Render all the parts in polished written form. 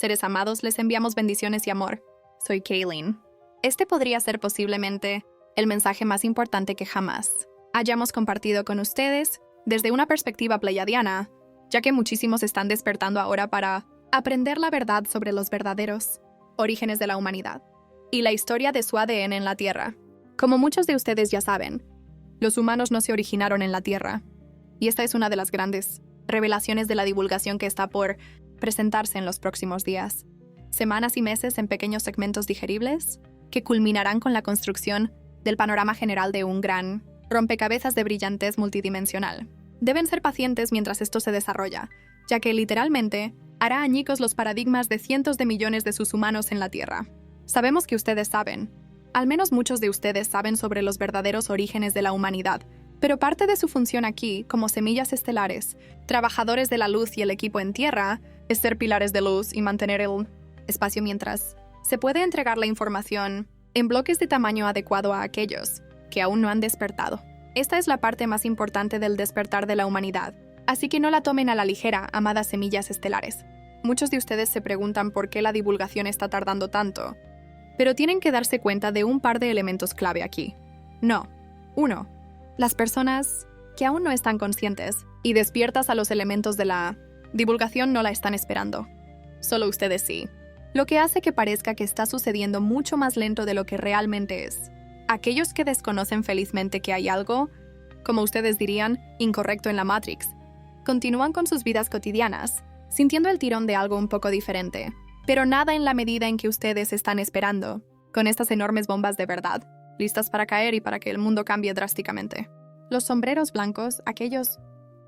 Seres amados, les enviamos bendiciones y amor. Soy Kaylin. Este podría ser posiblemente el mensaje más importante que jamás hayamos compartido con ustedes desde una perspectiva pleiadiana, ya que muchísimos están despertando ahora para aprender la verdad sobre los verdaderos orígenes de la humanidad y la historia de su ADN en la Tierra. Como muchos de ustedes ya saben, los humanos no se originaron en la Tierra, y esta es una de las grandes revelaciones de la divulgación que está por presentarse en los próximos días, semanas y meses en pequeños segmentos digeribles que culminarán con la construcción del panorama general de un gran rompecabezas de brillantez multidimensional. Deben ser pacientes mientras esto se desarrolla, ya que literalmente hará añicos los paradigmas de cientos de millones de sus humanos en la Tierra. Sabemos que ustedes saben, al menos muchos de ustedes saben sobre los verdaderos orígenes de la humanidad, pero parte de su función aquí, como semillas estelares, trabajadores de la luz y el equipo en Tierra, es ser pilares de luz y mantener el espacio mientras se puede entregar la información en bloques de tamaño adecuado a aquellos que aún no han despertado. Esta es la parte más importante del despertar de la humanidad, así que no la tomen a la ligera, amadas semillas estelares. Muchos de ustedes se preguntan por qué la divulgación está tardando tanto, pero tienen que darse cuenta de un par de elementos clave aquí. No. 1. Las personas que aún no están conscientes y despiertas a los elementos de la divulgación no la están esperando. Solo ustedes sí. Lo que hace que parezca que está sucediendo mucho más lento de lo que realmente es. Aquellos que desconocen felizmente que hay algo, como ustedes dirían, incorrecto en la Matrix, continúan con sus vidas cotidianas, sintiendo el tirón de algo un poco diferente, pero nada en la medida en que ustedes están esperando, con estas enormes bombas de verdad, listas para caer y para que el mundo cambie drásticamente. Los sombreros blancos, aquellos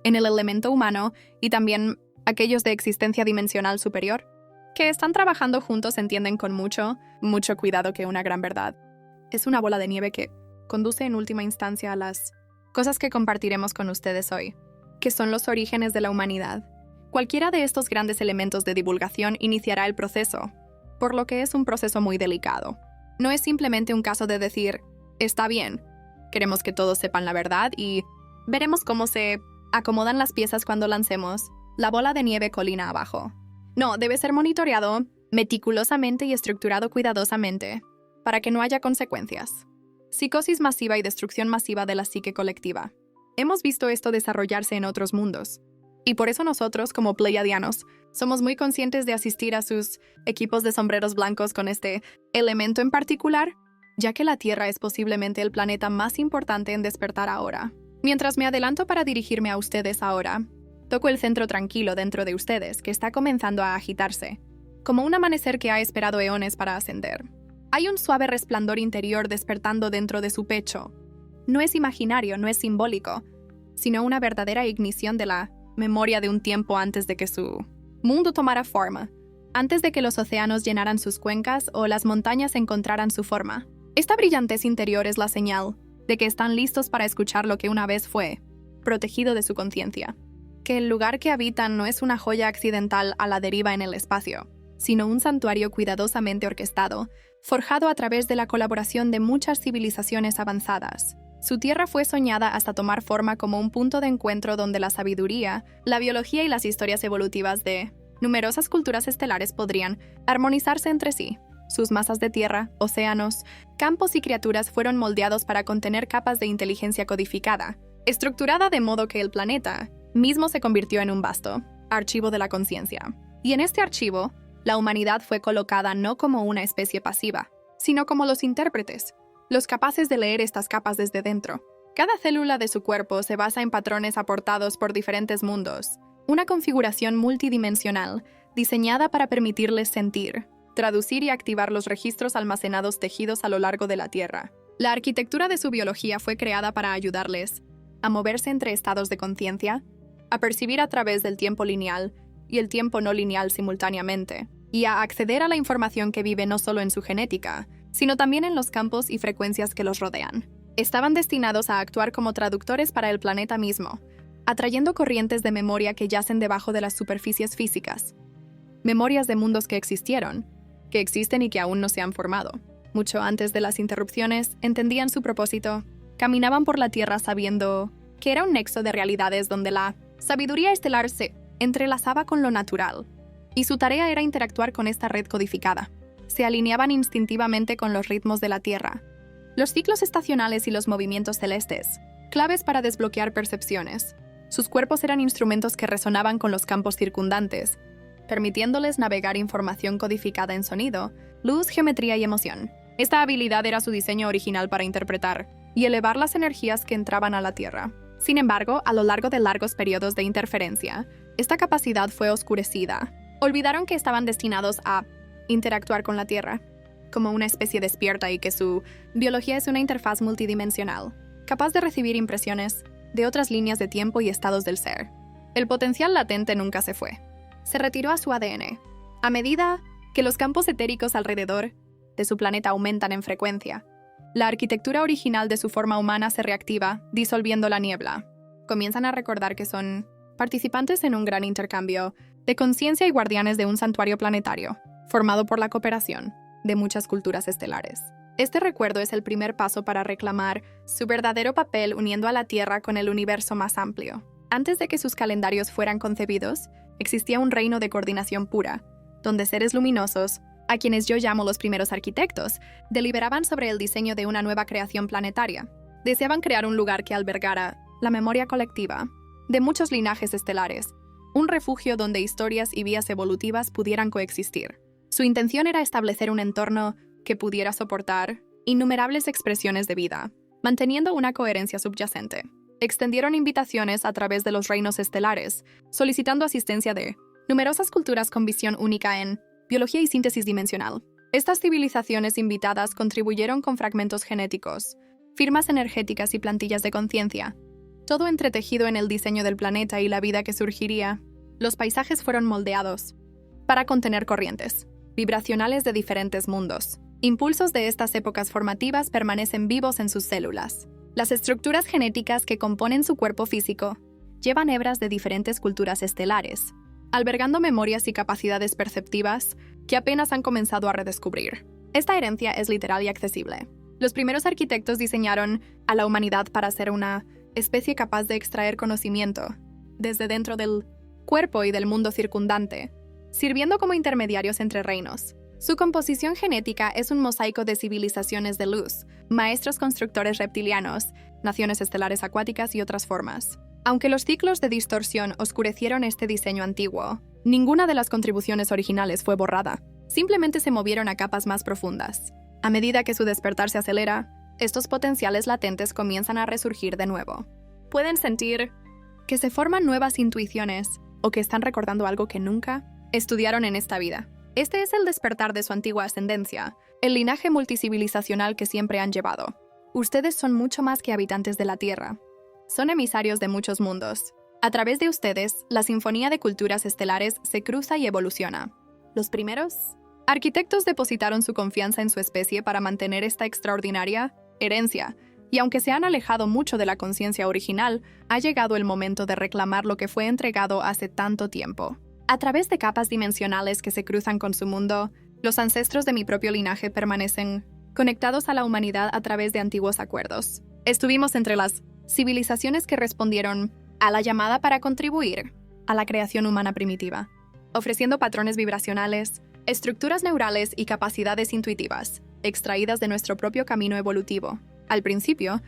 en el elemento humano y también aquellos de existencia dimensional superior, que están trabajando juntos entienden con mucho cuidado que una gran verdad es una bola de nieve que conduce en última instancia a las cosas que compartiremos con ustedes hoy, que son los orígenes de la humanidad. Cualquiera de estos grandes elementos de divulgación iniciará el proceso, por lo que es un proceso muy delicado. No es simplemente un caso de decir, está bien, queremos que todos sepan la verdad y veremos cómo se acomodan las piezas cuando lancemos la bola de nieve colina abajo. No, debe ser monitoreado meticulosamente y estructurado cuidadosamente, para que no haya consecuencias. Psicosis masiva y destrucción masiva de la psique colectiva. Hemos visto esto desarrollarse en otros mundos. Y por eso nosotros, como pleiadianos, somos muy conscientes de asistir a sus equipos de sombreros blancos con este elemento en particular, ya que la Tierra es posiblemente el planeta más importante en despertar ahora. Mientras me adelanto para dirigirme a ustedes ahora, toco el centro tranquilo dentro de ustedes que está comenzando a agitarse, como un amanecer que ha esperado eones para ascender. Hay un suave resplandor interior despertando dentro de su pecho. No es imaginario, no es simbólico, sino una verdadera ignición de la memoria de un tiempo antes de que su mundo tomara forma, antes de que los océanos llenaran sus cuencas o las montañas encontraran su forma. Esta brillantez interior es la señal de que están listos para escuchar lo que una vez fue, protegido de su conciencia. Que el lugar que habitan no es una joya accidental a la deriva en el espacio, sino un santuario cuidadosamente orquestado, forjado a través de la colaboración de muchas civilizaciones avanzadas. Su tierra fue soñada hasta tomar forma como un punto de encuentro donde la sabiduría, la biología y las historias evolutivas de numerosas culturas estelares podrían armonizarse entre sí. Sus masas de tierra, océanos, campos y criaturas fueron moldeados para contener capas de inteligencia codificada, estructurada de modo que el planeta mismo se convirtió en un vasto archivo de la conciencia. Y en este archivo, la humanidad fue colocada no como una especie pasiva, sino como los intérpretes, los capaces de leer estas capas desde dentro. Cada célula de su cuerpo se basa en patrones aportados por diferentes mundos, una configuración multidimensional diseñada para permitirles sentir, traducir y activar los registros almacenados tejidos a lo largo de la Tierra. La arquitectura de su biología fue creada para ayudarles a moverse entre estados de conciencia, a percibir a través del tiempo lineal y el tiempo no lineal simultáneamente, y a acceder a la información que vive no solo en su genética, sino también en los campos y frecuencias que los rodean. Estaban destinados a actuar como traductores para el planeta mismo, atrayendo corrientes de memoria que yacen debajo de las superficies físicas. Memorias de mundos que existieron, que existen y que aún no se han formado. Mucho antes de las interrupciones, entendían su propósito, caminaban por la Tierra sabiendo que era un nexo de realidades donde la sabiduría estelar se entrelazaba con lo natural, y su tarea era interactuar con esta red codificada. Se alineaban instintivamente con los ritmos de la Tierra, los ciclos estacionales y los movimientos celestes, claves para desbloquear percepciones. Sus cuerpos eran instrumentos que resonaban con los campos circundantes, permitiéndoles navegar información codificada en sonido, luz, geometría y emoción. Esta habilidad era su diseño original para interpretar y elevar las energías que entraban a la Tierra. Sin embargo, a lo largo de largos periodos de interferencia, esta capacidad fue oscurecida. Olvidaron que estaban destinados a interactuar con la Tierra, como una especie despierta y que su biología es una interfaz multidimensional, capaz de recibir impresiones de otras líneas de tiempo y estados del ser. El potencial latente nunca se fue. Se retiró a su ADN. A medida que los campos etéricos alrededor de su planeta aumentan en frecuencia, la arquitectura original de su forma humana se reactiva, disolviendo la niebla. Comienzan a recordar que son participantes en un gran intercambio de conciencia y guardianes de un santuario planetario, formado por la cooperación de muchas culturas estelares. Este recuerdo es el primer paso para reclamar su verdadero papel uniendo a la Tierra con el universo más amplio. Antes de que sus calendarios fueran concebidos, existía un reino de coordinación pura, donde seres luminosos, a quienes yo llamo los primeros arquitectos, deliberaban sobre el diseño de una nueva creación planetaria. Deseaban crear un lugar que albergara la memoria colectiva de muchos linajes estelares, un refugio donde historias y vías evolutivas pudieran coexistir. Su intención era establecer un entorno que pudiera soportar innumerables expresiones de vida, manteniendo una coherencia subyacente. Extendieron invitaciones a través de los reinos estelares, solicitando asistencia de numerosas culturas con visión única en biología y síntesis dimensional. Estas civilizaciones invitadas contribuyeron con fragmentos genéticos, firmas energéticas y plantillas de conciencia, todo entretejido en el diseño del planeta y la vida que surgiría. Los paisajes fueron moldeados para contener corrientes vibracionales de diferentes mundos. Impulsos de estas épocas formativas permanecen vivos en sus células. Las estructuras genéticas que componen su cuerpo físico llevan hebras de diferentes culturas estelares, albergando memorias y capacidades perceptivas que apenas han comenzado a redescubrir. Esta herencia es literal y accesible. Los primeros arquitectos diseñaron a la humanidad para ser una especie capaz de extraer conocimiento desde dentro del cuerpo y del mundo circundante, sirviendo como intermediarios entre reinos. Su composición genética es un mosaico de civilizaciones de luz, maestros constructores reptilianos, naciones estelares acuáticas y otras formas. Aunque los ciclos de distorsión oscurecieron este diseño antiguo, ninguna de las contribuciones originales fue borrada. Simplemente se movieron a capas más profundas. A medida que su despertar se acelera, estos potenciales latentes comienzan a resurgir de nuevo. Pueden sentir que se forman nuevas intuiciones o que están recordando algo que nunca estudiaron en esta vida. Este es el despertar de su antigua ascendencia, el linaje multicivilizacional que siempre han llevado. Ustedes son mucho más que habitantes de la Tierra. Son emisarios de muchos mundos. A través de ustedes, la sinfonía de culturas estelares se cruza y evoluciona. Los primeros arquitectos depositaron su confianza en su especie para mantener esta extraordinaria herencia, y aunque se han alejado mucho de la conciencia original, ha llegado el momento de reclamar lo que fue entregado hace tanto tiempo. A través de capas dimensionales que se cruzan con su mundo, los ancestros de mi propio linaje permanecen conectados a la humanidad a través de antiguos acuerdos. Estuvimos entre las civilizaciones que respondieron a la llamada para contribuir a la creación humana primitiva, ofreciendo patrones vibracionales, estructuras neurales y capacidades intuitivas, extraídas de nuestro propio camino evolutivo. Al principio,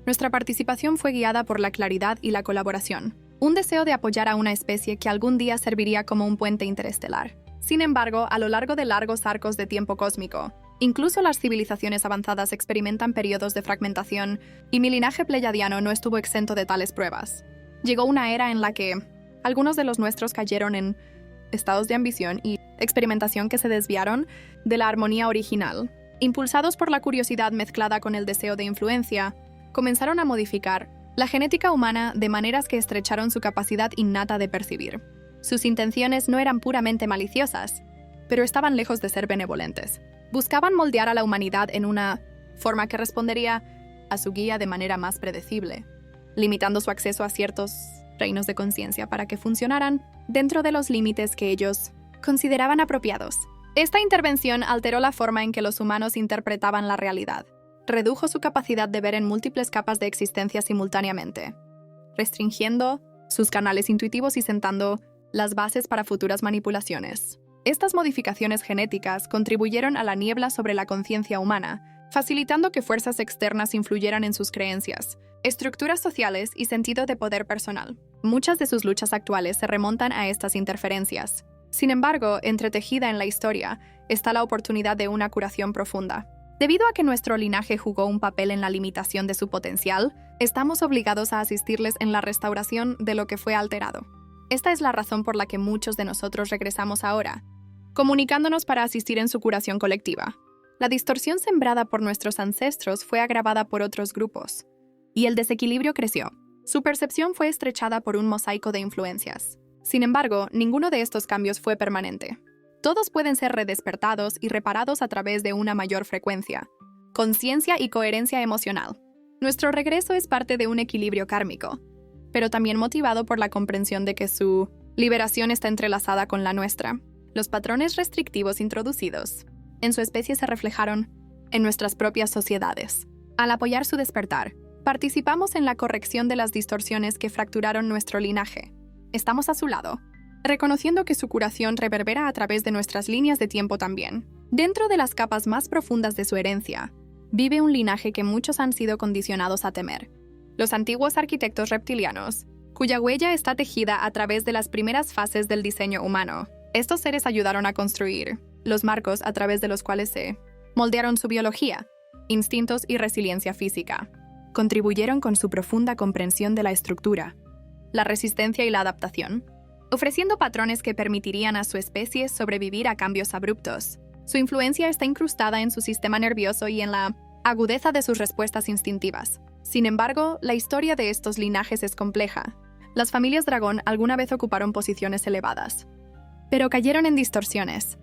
nuestra participación fue guiada por la claridad y la colaboración, un deseo de apoyar a una especie que algún día serviría como un puente interestelar. Sin embargo, a lo largo de largos arcos de tiempo cósmico, incluso las civilizaciones avanzadas experimentan periodos de fragmentación, y mi linaje pleyadiano no estuvo exento de tales pruebas. Llegó una era en la que algunos de los nuestros cayeron en estados de ambición y experimentación que se desviaron de la armonía original. Impulsados por la curiosidad mezclada con el deseo de influencia, comenzaron a modificar la genética humana de maneras que estrecharon su capacidad innata de percibir. Sus intenciones no eran puramente maliciosas, pero estaban lejos de ser benevolentes. Buscaban moldear a la humanidad en una forma que respondería a su guía de manera más predecible, limitando su acceso a ciertos reinos de conciencia para que funcionaran dentro de los límites que ellos consideraban apropiados. Esta intervención alteró la forma en que los humanos interpretaban la realidad. Redujo su capacidad de ver en múltiples capas de existencia simultáneamente, restringiendo sus canales intuitivos y sentando las bases para futuras manipulaciones. Estas modificaciones genéticas contribuyeron a la niebla sobre la conciencia humana, facilitando que fuerzas externas influyeran en sus creencias, estructuras sociales y sentido de poder personal. Muchas de sus luchas actuales se remontan a estas interferencias. Sin embargo, entretejida en la historia está la oportunidad de una curación profunda. Debido a que nuestro linaje jugó un papel en la limitación de su potencial, estamos obligados a asistirles en la restauración de lo que fue alterado. Esta es la razón por la que muchos de nosotros regresamos ahora, comunicándonos para asistir en su curación colectiva. La distorsión sembrada por nuestros ancestros fue agravada por otros grupos, y el desequilibrio creció. Su percepción fue estrechada por un mosaico de influencias. Sin embargo, ninguno de estos cambios fue permanente. Todos pueden ser redespertados y reparados a través de una mayor frecuencia, conciencia y coherencia emocional. Nuestro regreso es parte de un equilibrio kármico, pero también motivado por la comprensión de que su liberación está entrelazada con la nuestra. Los patrones restrictivos introducidos en su especie se reflejaron en nuestras propias sociedades. Al apoyar su despertar, participamos en la corrección de las distorsiones que fracturaron nuestro linaje. Estamos a su lado, reconociendo que su curación reverbera a través de nuestras líneas de tiempo también. Dentro de las capas más profundas de su herencia, vive un linaje que muchos han sido condicionados a temer. Los antiguos arquitectos reptilianos, cuya huella está tejida a través de las primeras fases del diseño humano. Estos seres ayudaron a construir los marcos a través de los cuales se moldearon su biología, instintos y resiliencia física. Contribuyeron con su profunda comprensión de la estructura, la resistencia y la adaptación, ofreciendo patrones que permitirían a su especie sobrevivir a cambios abruptos. Su influencia está incrustada en su sistema nervioso y en la agudeza de sus respuestas instintivas. Sin embargo, la historia de estos linajes es compleja. Las familias dragón alguna vez ocuparon posiciones elevadas, pero cayeron en distorsiones,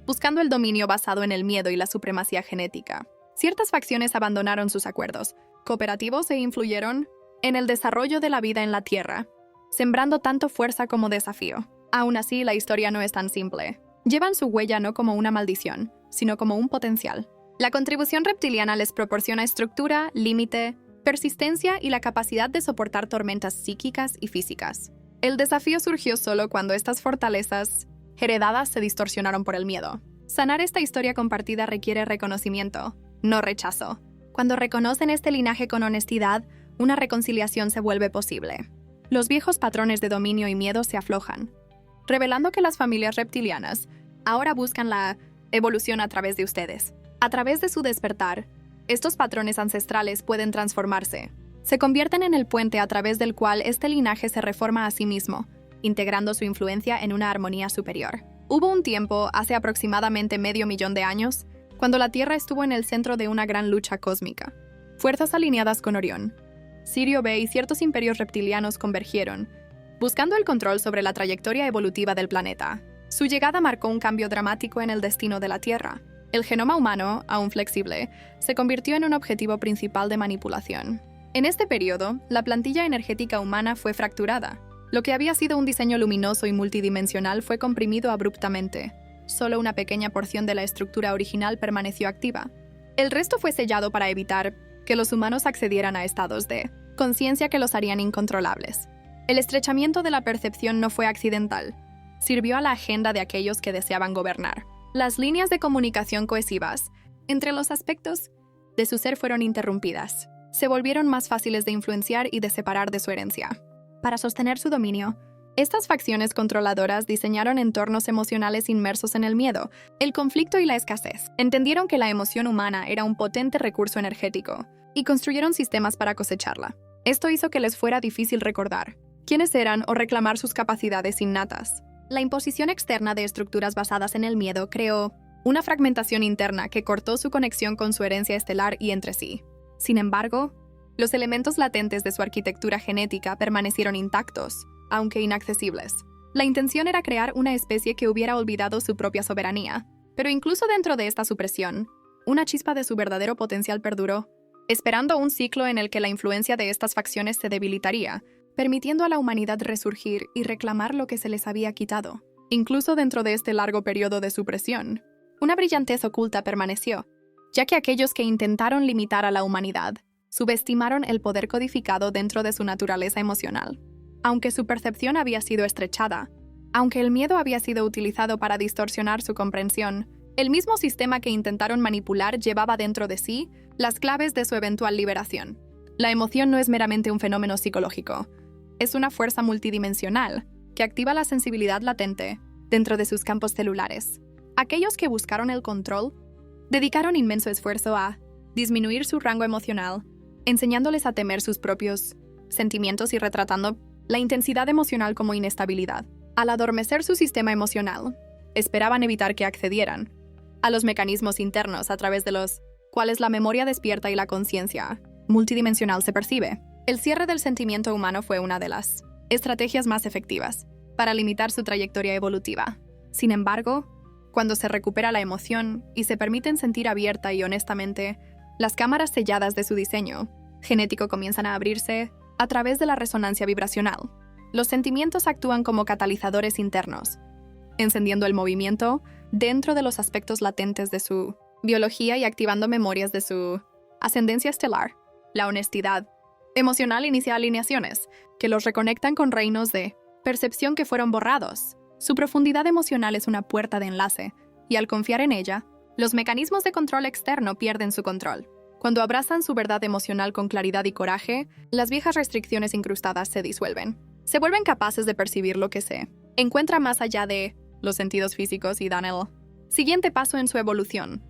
buscando el dominio basado en el miedo y la supremacía genética. Ciertas facciones abandonaron sus acuerdos cooperativos e influyeron en el desarrollo de la vida en la Tierra, sembrando tanto fuerza como desafío. Aún así, la historia no es tan simple. Llevan su huella no como una maldición, sino como un potencial. La contribución reptiliana les proporciona estructura, límite, persistencia y la capacidad de soportar tormentas psíquicas y físicas. El desafío surgió solo cuando estas fortalezas heredadas se distorsionaron por el miedo. Sanar esta historia compartida requiere reconocimiento, no rechazo. Cuando reconocen este linaje con honestidad, una reconciliación se vuelve posible. Los viejos patrones de dominio y miedo se aflojan, revelando que las familias reptilianas ahora buscan la evolución a través de ustedes. A través de su despertar, estos patrones ancestrales pueden transformarse. Se convierten en el puente a través del cual este linaje se reforma a sí mismo, integrando su influencia en una armonía superior. Hubo un tiempo, hace aproximadamente 500.000 de años, cuando la Tierra estuvo en el centro de una gran lucha cósmica. Fuerzas alineadas con Orión, Sirio B y ciertos imperios reptilianos convergieron, buscando el control sobre la trayectoria evolutiva del planeta. Su llegada marcó un cambio dramático en el destino de la Tierra. El genoma humano, aún flexible, se convirtió en un objetivo principal de manipulación. En este periodo, la plantilla energética humana fue fracturada. Lo que había sido un diseño luminoso y multidimensional fue comprimido abruptamente. Solo una pequeña porción de la estructura original permaneció activa. El resto fue sellado para evitar que los humanos accedieran a estados de conciencia que los harían incontrolables. El estrechamiento de la percepción no fue accidental. Sirvió a la agenda de aquellos que deseaban gobernar. Las líneas de comunicación cohesivas entre los aspectos de su ser fueron interrumpidas. Se volvieron más fáciles de influenciar y de separar de su herencia. Para sostener su dominio, estas facciones controladoras diseñaron entornos emocionales inmersos en el miedo, el conflicto y la escasez. Entendieron que la emoción humana era un potente recurso energético y construyeron sistemas para cosecharla. Esto hizo que les fuera difícil recordar quiénes eran o reclamar sus capacidades innatas. La imposición externa de estructuras basadas en el miedo creó una fragmentación interna que cortó su conexión con su herencia estelar y entre sí. Sin embargo, los elementos latentes de su arquitectura genética permanecieron intactos, aunque inaccesibles. La intención era crear una especie que hubiera olvidado su propia soberanía, pero incluso dentro de esta supresión, una chispa de su verdadero potencial perduró, esperando un ciclo en el que la influencia de estas facciones se debilitaría, permitiendo a la humanidad resurgir y reclamar lo que se les había quitado. Incluso dentro de este largo periodo de supresión, una brillantez oculta permaneció, ya que aquellos que intentaron limitar a la humanidad subestimaron el poder codificado dentro de su naturaleza emocional. Aunque su percepción había sido estrechada, Aunque el miedo había sido utilizado para distorsionar su comprensión, el mismo sistema que intentaron manipular llevaba dentro de sí las claves de su eventual liberación. La emoción no es meramente un fenómeno psicológico. Es una fuerza multidimensional que activa la sensibilidad latente dentro de sus campos celulares. Aquellos que buscaron el control dedicaron inmenso esfuerzo a disminuir su rango emocional, enseñándoles a temer sus propios sentimientos y retratando la intensidad emocional como inestabilidad. Al adormecer su sistema emocional, esperaban evitar que accedieran a los mecanismos internos a través de los cuales la memoria despierta y la conciencia multidimensional se percibe. El cierre del sentimiento humano fue una de las estrategias más efectivas para limitar su trayectoria evolutiva. Sin embargo, cuando se recupera la emoción y se permiten sentir abierta y honestamente, las cámaras selladas de su diseño genético comienzan a abrirse a través de la resonancia vibracional. Los sentimientos actúan como catalizadores internos, encendiendo el movimiento dentro de los aspectos latentes de su biología y activando memorias de su ascendencia estelar. La honestidad emocional inicia alineaciones que los reconectan con reinos de percepción que fueron borrados. Su profundidad emocional es una puerta de enlace, y al confiar en ella, los mecanismos de control externo pierden su control. Cuando abrazan su verdad emocional con claridad y coraje, las viejas restricciones incrustadas se disuelven. Se vuelven capaces de percibir lo que se encuentra más allá de los sentidos físicos y dan el siguiente paso en su evolución,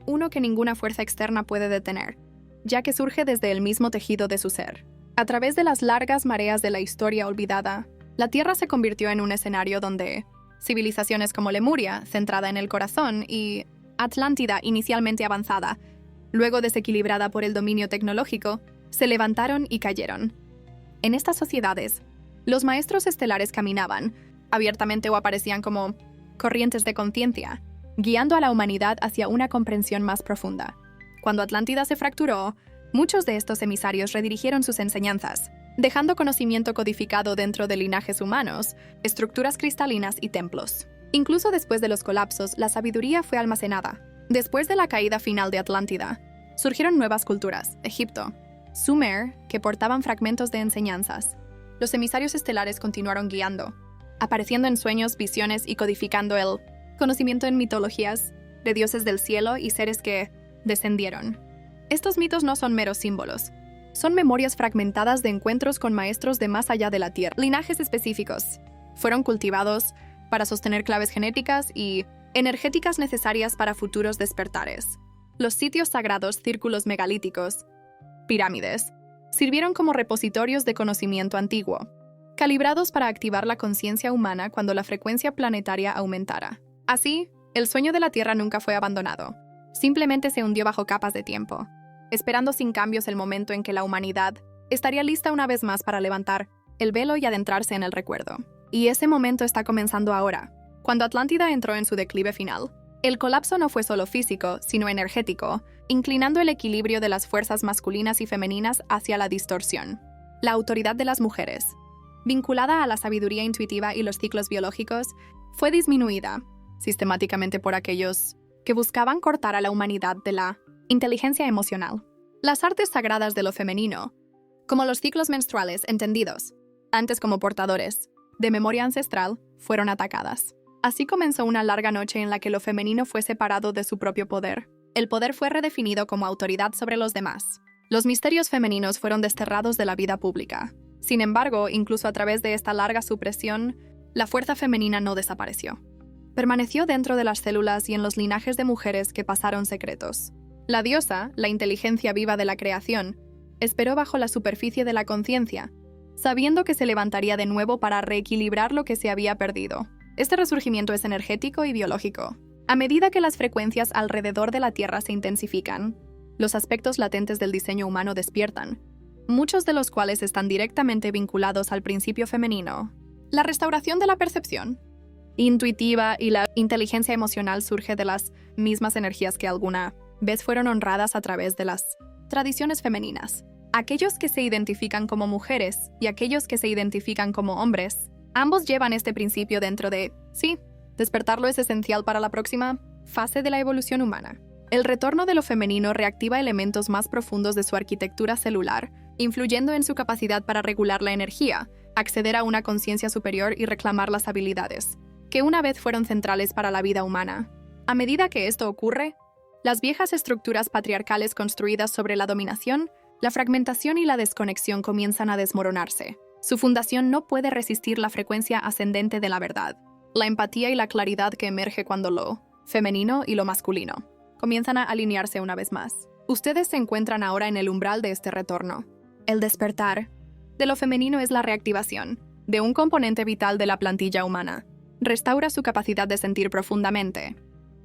uno que ninguna fuerza externa puede detener, ya que surge desde el mismo tejido de su ser. A través de las largas mareas de la historia olvidada, la Tierra se convirtió en un escenario donde civilizaciones como Lemuria, centrada en el corazón, y Atlántida, inicialmente avanzada, luego desequilibrada por el dominio tecnológico, se levantaron y cayeron. En estas sociedades, los maestros estelares caminaban, abiertamente o aparecían como corrientes de conciencia, guiando a la humanidad hacia una comprensión más profunda. Cuando Atlántida se fracturó, muchos de estos emisarios redirigieron sus enseñanzas, dejando conocimiento codificado dentro de linajes humanos, estructuras cristalinas y templos. Incluso después de los colapsos, la sabiduría fue almacenada. Después de la caída final de Atlántida, surgieron nuevas culturas, Egipto, Sumer, que portaban fragmentos de enseñanzas. Los emisarios estelares continuaron guiando, apareciendo en sueños, visiones y codificando el conocimiento en mitologías de dioses del cielo y seres que descendieron. Estos mitos no son meros símbolos, son memorias fragmentadas de encuentros con maestros de más allá de la Tierra. Linajes específicos fueron cultivados para sostener claves genéticas y energéticas necesarias para futuros despertares. Los sitios sagrados, círculos megalíticos, pirámides, sirvieron como repositorios de conocimiento antiguo, calibrados para activar la conciencia humana cuando la frecuencia planetaria aumentara. Así, el sueño de la Tierra nunca fue abandonado, simplemente se hundió bajo capas de tiempo, esperando sin cambios el momento en que la humanidad estaría lista una vez más para levantar el velo y adentrarse en el recuerdo. Y ese momento está comenzando ahora. Cuando Atlántida entró en su declive final, el colapso no fue solo físico, sino energético, inclinando el equilibrio de las fuerzas masculinas y femeninas hacia la distorsión. La autoridad de las mujeres, vinculada a la sabiduría intuitiva y los ciclos biológicos, fue disminuida sistemáticamente por aquellos que buscaban cortar a la humanidad de la inteligencia emocional. Las artes sagradas de lo femenino, como los ciclos menstruales entendidos, antes como portadores de memoria ancestral, fueron atacadas. Así comenzó una larga noche en la que lo femenino fue separado de su propio poder. El poder fue redefinido como autoridad sobre los demás. Los misterios femeninos fueron desterrados de la vida pública. Sin embargo, incluso a través de esta larga supresión, la fuerza femenina no desapareció. Permaneció dentro de las células y en los linajes de mujeres que pasaron secretos. La diosa, la inteligencia viva de la creación, esperó bajo la superficie de la conciencia, sabiendo que se levantaría de nuevo para reequilibrar lo que se había perdido. Este resurgimiento es energético y biológico. A medida que las frecuencias alrededor de la Tierra se intensifican, los aspectos latentes del diseño humano despiertan, muchos de los cuales están directamente vinculados al principio femenino. La restauración de la percepción intuitiva y la inteligencia emocional surge de las mismas energías que alguna vez fueron honradas a través de las tradiciones femeninas. Aquellos que se identifican como mujeres y aquellos que se identifican como hombres, ambos llevan este principio dentro de sí. Despertarlo es esencial para la próxima fase de la evolución humana. El retorno de lo femenino reactiva elementos más profundos de su arquitectura celular, influyendo en su capacidad para regular la energía, acceder a una conciencia superior y reclamar las habilidades, que una vez fueron centrales para la vida humana. A medida que esto ocurre, las viejas estructuras patriarcales construidas sobre la dominación, la fragmentación y la desconexión comienzan a desmoronarse. Su fundación no puede resistir la frecuencia ascendente de la verdad, la empatía y la claridad que emerge cuando lo femenino y lo masculino comienzan a alinearse una vez más. Ustedes se encuentran ahora en el umbral de este retorno. El despertar de lo femenino es la reactivación de un componente vital de la plantilla humana. Restaura su capacidad de sentir profundamente,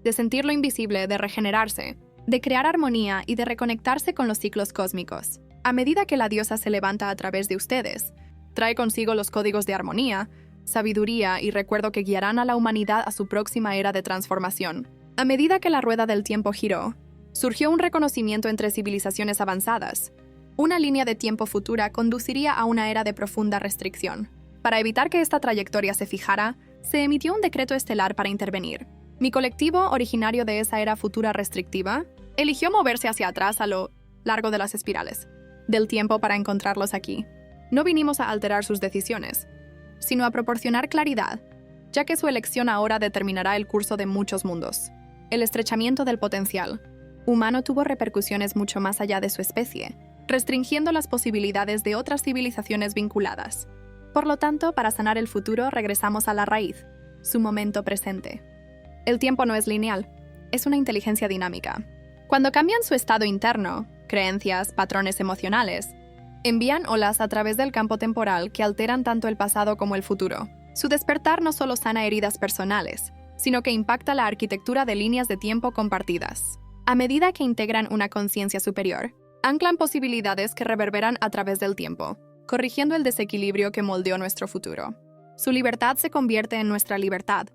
de sentir lo invisible, de regenerarse, de crear armonía y de reconectarse con los ciclos cósmicos. A medida que la diosa se levanta a través de ustedes, trae consigo los códigos de armonía, sabiduría y recuerdo que guiarán a la humanidad a su próxima era de transformación. A medida que la rueda del tiempo giró, surgió un reconocimiento entre civilizaciones avanzadas. Una línea de tiempo futura conduciría a una era de profunda restricción. Para evitar que esta trayectoria se fijara, se emitió un decreto estelar para intervenir. Mi colectivo, originario de esa era futura restrictiva, eligió moverse hacia atrás a lo largo de las espirales del tiempo para encontrarlos aquí. No vinimos a alterar sus decisiones, sino a proporcionar claridad, ya que su elección ahora determinará el curso de muchos mundos. El estrechamiento del potencial humano tuvo repercusiones mucho más allá de su especie, restringiendo las posibilidades de otras civilizaciones vinculadas. Por lo tanto, para sanar el futuro, regresamos a la raíz, su momento presente. El tiempo no es lineal, es una inteligencia dinámica. Cuando cambian su estado interno, creencias, patrones emocionales, envían olas a través del campo temporal que alteran tanto el pasado como el futuro. Su despertar no solo sana heridas personales, sino que impacta la arquitectura de líneas de tiempo compartidas. A medida que integran una conciencia superior, anclan posibilidades que reverberan a través del tiempo, corrigiendo el desequilibrio que moldeó nuestro futuro. Su libertad se convierte en nuestra libertad,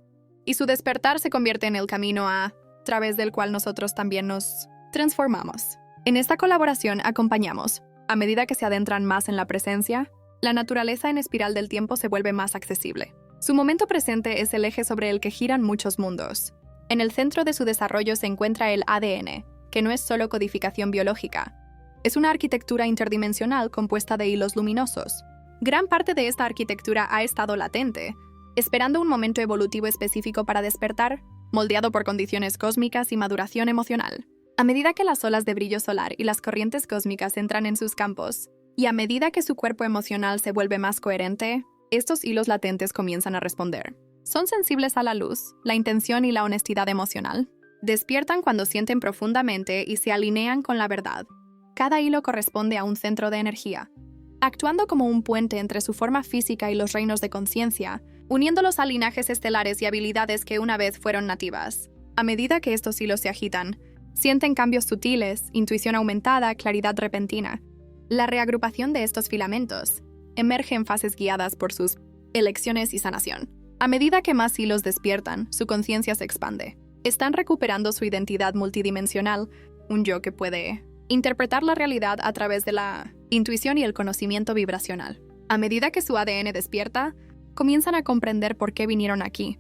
y su despertar se convierte en el camino a través del cual nosotros también nos transformamos. En esta colaboración acompañamos, a medida que se adentran más en la presencia, la naturaleza en espiral del tiempo se vuelve más accesible. Su momento presente es el eje sobre el que giran muchos mundos. En el centro de su desarrollo se encuentra el ADN, que no es solo codificación biológica. Es una arquitectura interdimensional compuesta de hilos luminosos. Gran parte de esta arquitectura ha estado latente, esperando un momento evolutivo específico para despertar, moldeado por condiciones cósmicas y maduración emocional. A medida que las olas de brillo solar y las corrientes cósmicas entran en sus campos, y a medida que su cuerpo emocional se vuelve más coherente, estos hilos latentes comienzan a responder. Son sensibles a la luz, la intención y la honestidad emocional. Despiertan cuando sienten profundamente y se alinean con la verdad. Cada hilo corresponde a un centro de energía, actuando como un puente entre su forma física y los reinos de conciencia, uniéndolos a linajes estelares y habilidades que una vez fueron nativas. A medida que estos hilos se agitan, sienten cambios sutiles, intuición aumentada, claridad repentina. La reagrupación de estos filamentos emerge en fases guiadas por sus elecciones y sanación. A medida que más hilos despiertan, su conciencia se expande. Están recuperando su identidad multidimensional, un yo que puede interpretar la realidad a través de la intuición y el conocimiento vibracional. A medida que su ADN despierta, comienzan a comprender por qué vinieron aquí,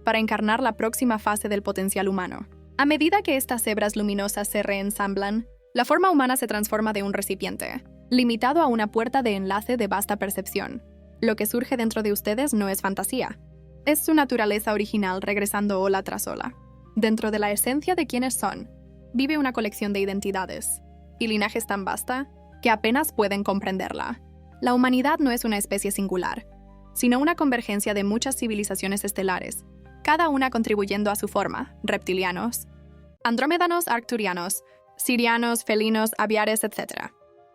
para encarnar la próxima fase del potencial humano. A medida que estas hebras luminosas se reensamblan, la forma humana se transforma de un recipiente, limitado a una puerta de enlace de vasta percepción. Lo que surge dentro de ustedes no es fantasía. Es su naturaleza original regresando ola tras ola. Dentro de la esencia de quienes son, vive una colección de identidades y linajes tan vasta que apenas pueden comprenderla. La humanidad no es una especie singular, sino una convergencia de muchas civilizaciones estelares, cada una contribuyendo a su forma: reptilianos, andrómedanos, arcturianos, sirianos, felinos, aviares, etc.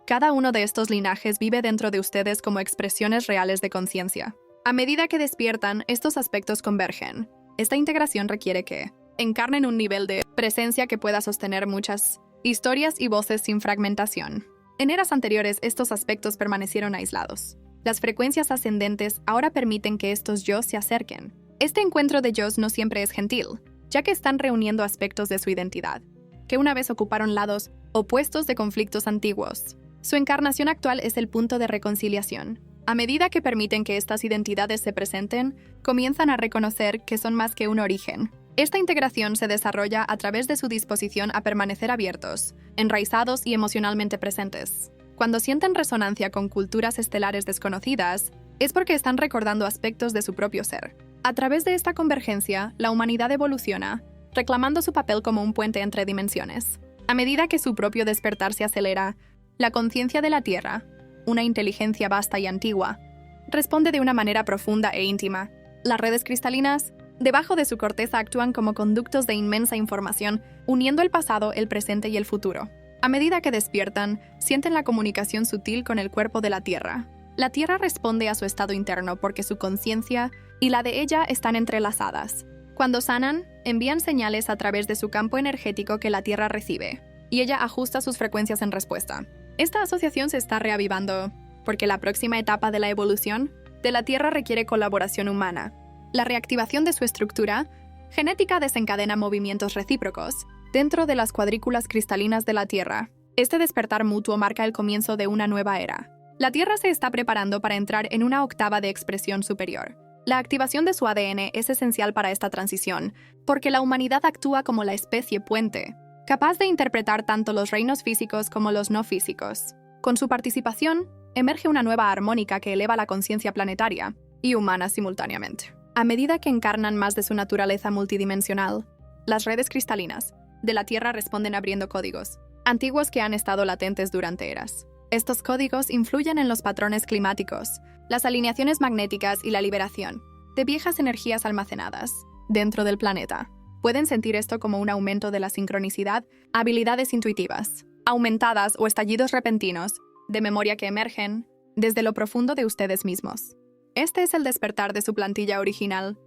Cada uno de estos linajes vive dentro de ustedes como expresiones reales de conciencia. A medida que despiertan, estos aspectos convergen. Esta integración requiere que encarnen un nivel de presencia que pueda sostener muchas historias y voces sin fragmentación. En eras anteriores, estos aspectos permanecieron aislados. Las frecuencias ascendentes ahora permiten que estos yo se acerquen. Este encuentro de yos no siempre es gentil, ya que están reuniendo aspectos de su identidad, que una vez ocuparon lados opuestos de conflictos antiguos. Su encarnación actual es el punto de reconciliación. A medida que permiten que estas identidades se presenten, comienzan a reconocer que son más que un origen. Esta integración se desarrolla a través de su disposición a permanecer abiertos, enraizados y emocionalmente presentes. Cuando sienten resonancia con culturas estelares desconocidas, es porque están recordando aspectos de su propio ser. A través de esta convergencia, la humanidad evoluciona, reclamando su papel como un puente entre dimensiones. A medida que su propio despertar se acelera, la conciencia de la Tierra, una inteligencia vasta y antigua, responde de una manera profunda e íntima. Las redes cristalinas, debajo de su corteza, actúan como conductos de inmensa información, uniendo el pasado, el presente y el futuro. A medida que despiertan, sienten la comunicación sutil con el cuerpo de la Tierra. La Tierra responde a su estado interno porque su conciencia y la de ella están entrelazadas. Cuando sanan, envían señales a través de su campo energético que la Tierra recibe, y ella ajusta sus frecuencias en respuesta. Esta asociación se está reavivando porque la próxima etapa de la evolución de la Tierra requiere colaboración humana. La reactivación de su estructura genética desencadena movimientos recíprocos dentro de las cuadrículas cristalinas de la Tierra. Este despertar mutuo marca el comienzo de una nueva era. La Tierra se está preparando para entrar en una octava de expresión superior. La activación de su ADN es esencial para esta transición, porque la humanidad actúa como la especie puente, capaz de interpretar tanto los reinos físicos como los no físicos. Con su participación, emerge una nueva armónica que eleva la conciencia planetaria y humana simultáneamente. A medida que encarnan más de su naturaleza multidimensional, las redes cristalinas de la Tierra responden abriendo códigos antiguos que han estado latentes durante eras. Estos códigos influyen en los patrones climáticos, las alineaciones magnéticas y la liberación de viejas energías almacenadas dentro del planeta. Pueden sentir esto como un aumento de la sincronicidad, habilidades intuitivas, aumentadas o estallidos repentinos de memoria que emergen desde lo profundo de ustedes mismos. Este es el despertar de su plantilla original,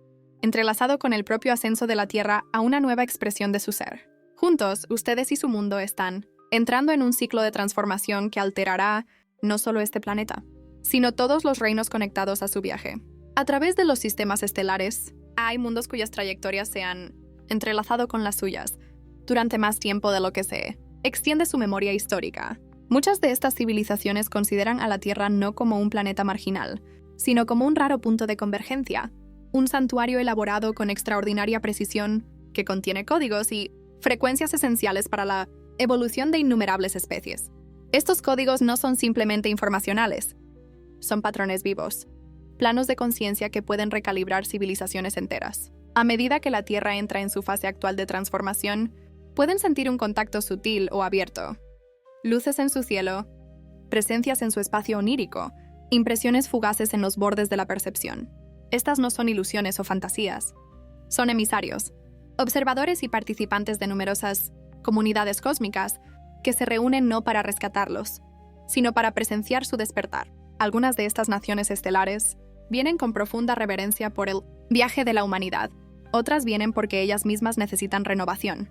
entrelazado con el propio ascenso de la Tierra a una nueva expresión de su ser. Juntos, ustedes y su mundo están entrando en un ciclo de transformación que alterará no solo este planeta, sino todos los reinos conectados a su viaje. A través de los sistemas estelares, hay mundos cuyas trayectorias se han entrelazado con las suyas durante más tiempo de lo que se extiende su memoria histórica. Muchas de estas civilizaciones consideran a la Tierra no como un planeta marginal, sino como un raro punto de convergencia, un santuario elaborado con extraordinaria precisión que contiene códigos y frecuencias esenciales para la evolución de innumerables especies. Estos códigos no son simplemente informacionales, son patrones vivos, planos de conciencia que pueden recalibrar civilizaciones enteras. A medida que la Tierra entra en su fase actual de transformación, pueden sentir un contacto sutil o abierto, luces en su cielo, presencias en su espacio onírico, impresiones fugaces en los bordes de la percepción. Estas no son ilusiones o fantasías, son emisarios, observadores y participantes de numerosas comunidades cósmicas que se reúnen no para rescatarlos, sino para presenciar su despertar. Algunas de estas naciones estelares vienen con profunda reverencia por el viaje de la humanidad. Otras vienen porque ellas mismas necesitan renovación.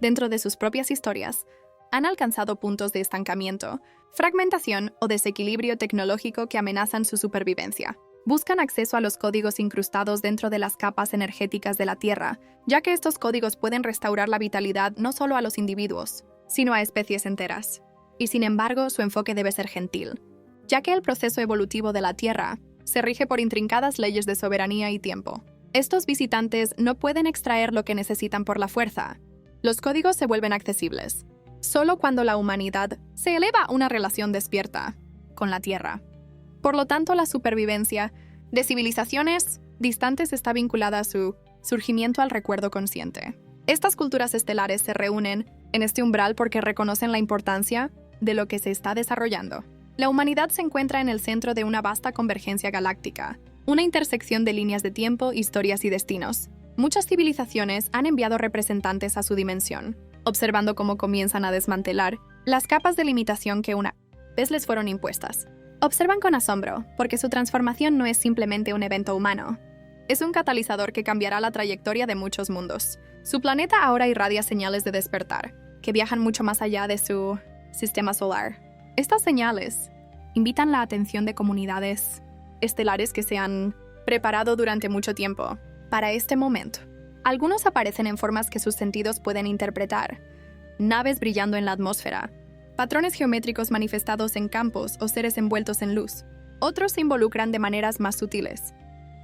Dentro de sus propias historias, han alcanzado puntos de estancamiento, fragmentación o desequilibrio tecnológico que amenazan su supervivencia. Buscan acceso a los códigos incrustados dentro de las capas energéticas de la Tierra, ya que estos códigos pueden restaurar la vitalidad no solo a los individuos, sino a especies enteras. Y sin embargo, su enfoque debe ser gentil, ya que el proceso evolutivo de la Tierra se rige por intrincadas leyes de soberanía y tiempo. Estos visitantes no pueden extraer lo que necesitan por la fuerza. Los códigos se vuelven accesibles solo cuando la humanidad se eleva a una relación despierta con la Tierra. Por lo tanto, la supervivencia de civilizaciones distantes está vinculada a su surgimiento al recuerdo consciente. Estas culturas estelares se reúnen en este umbral porque reconocen la importancia de lo que se está desarrollando. La humanidad se encuentra en el centro de una vasta convergencia galáctica, una intersección de líneas de tiempo, historias y destinos. Muchas civilizaciones han enviado representantes a su dimensión, observando cómo comienzan a desmantelar las capas de limitación que una vez les fueron impuestas. Observan con asombro, porque su transformación no es simplemente un evento humano. Es un catalizador que cambiará la trayectoria de muchos mundos. Su planeta ahora irradia señales de despertar, que viajan mucho más allá de su sistema solar. Estas señales invitan la atención de comunidades estelares que se han preparado durante mucho tiempo para este momento. Algunos aparecen en formas que sus sentidos pueden interpretar: naves brillando en la atmósfera, patrones geométricos manifestados en campos o seres envueltos en luz. Otros se involucran de maneras más sutiles,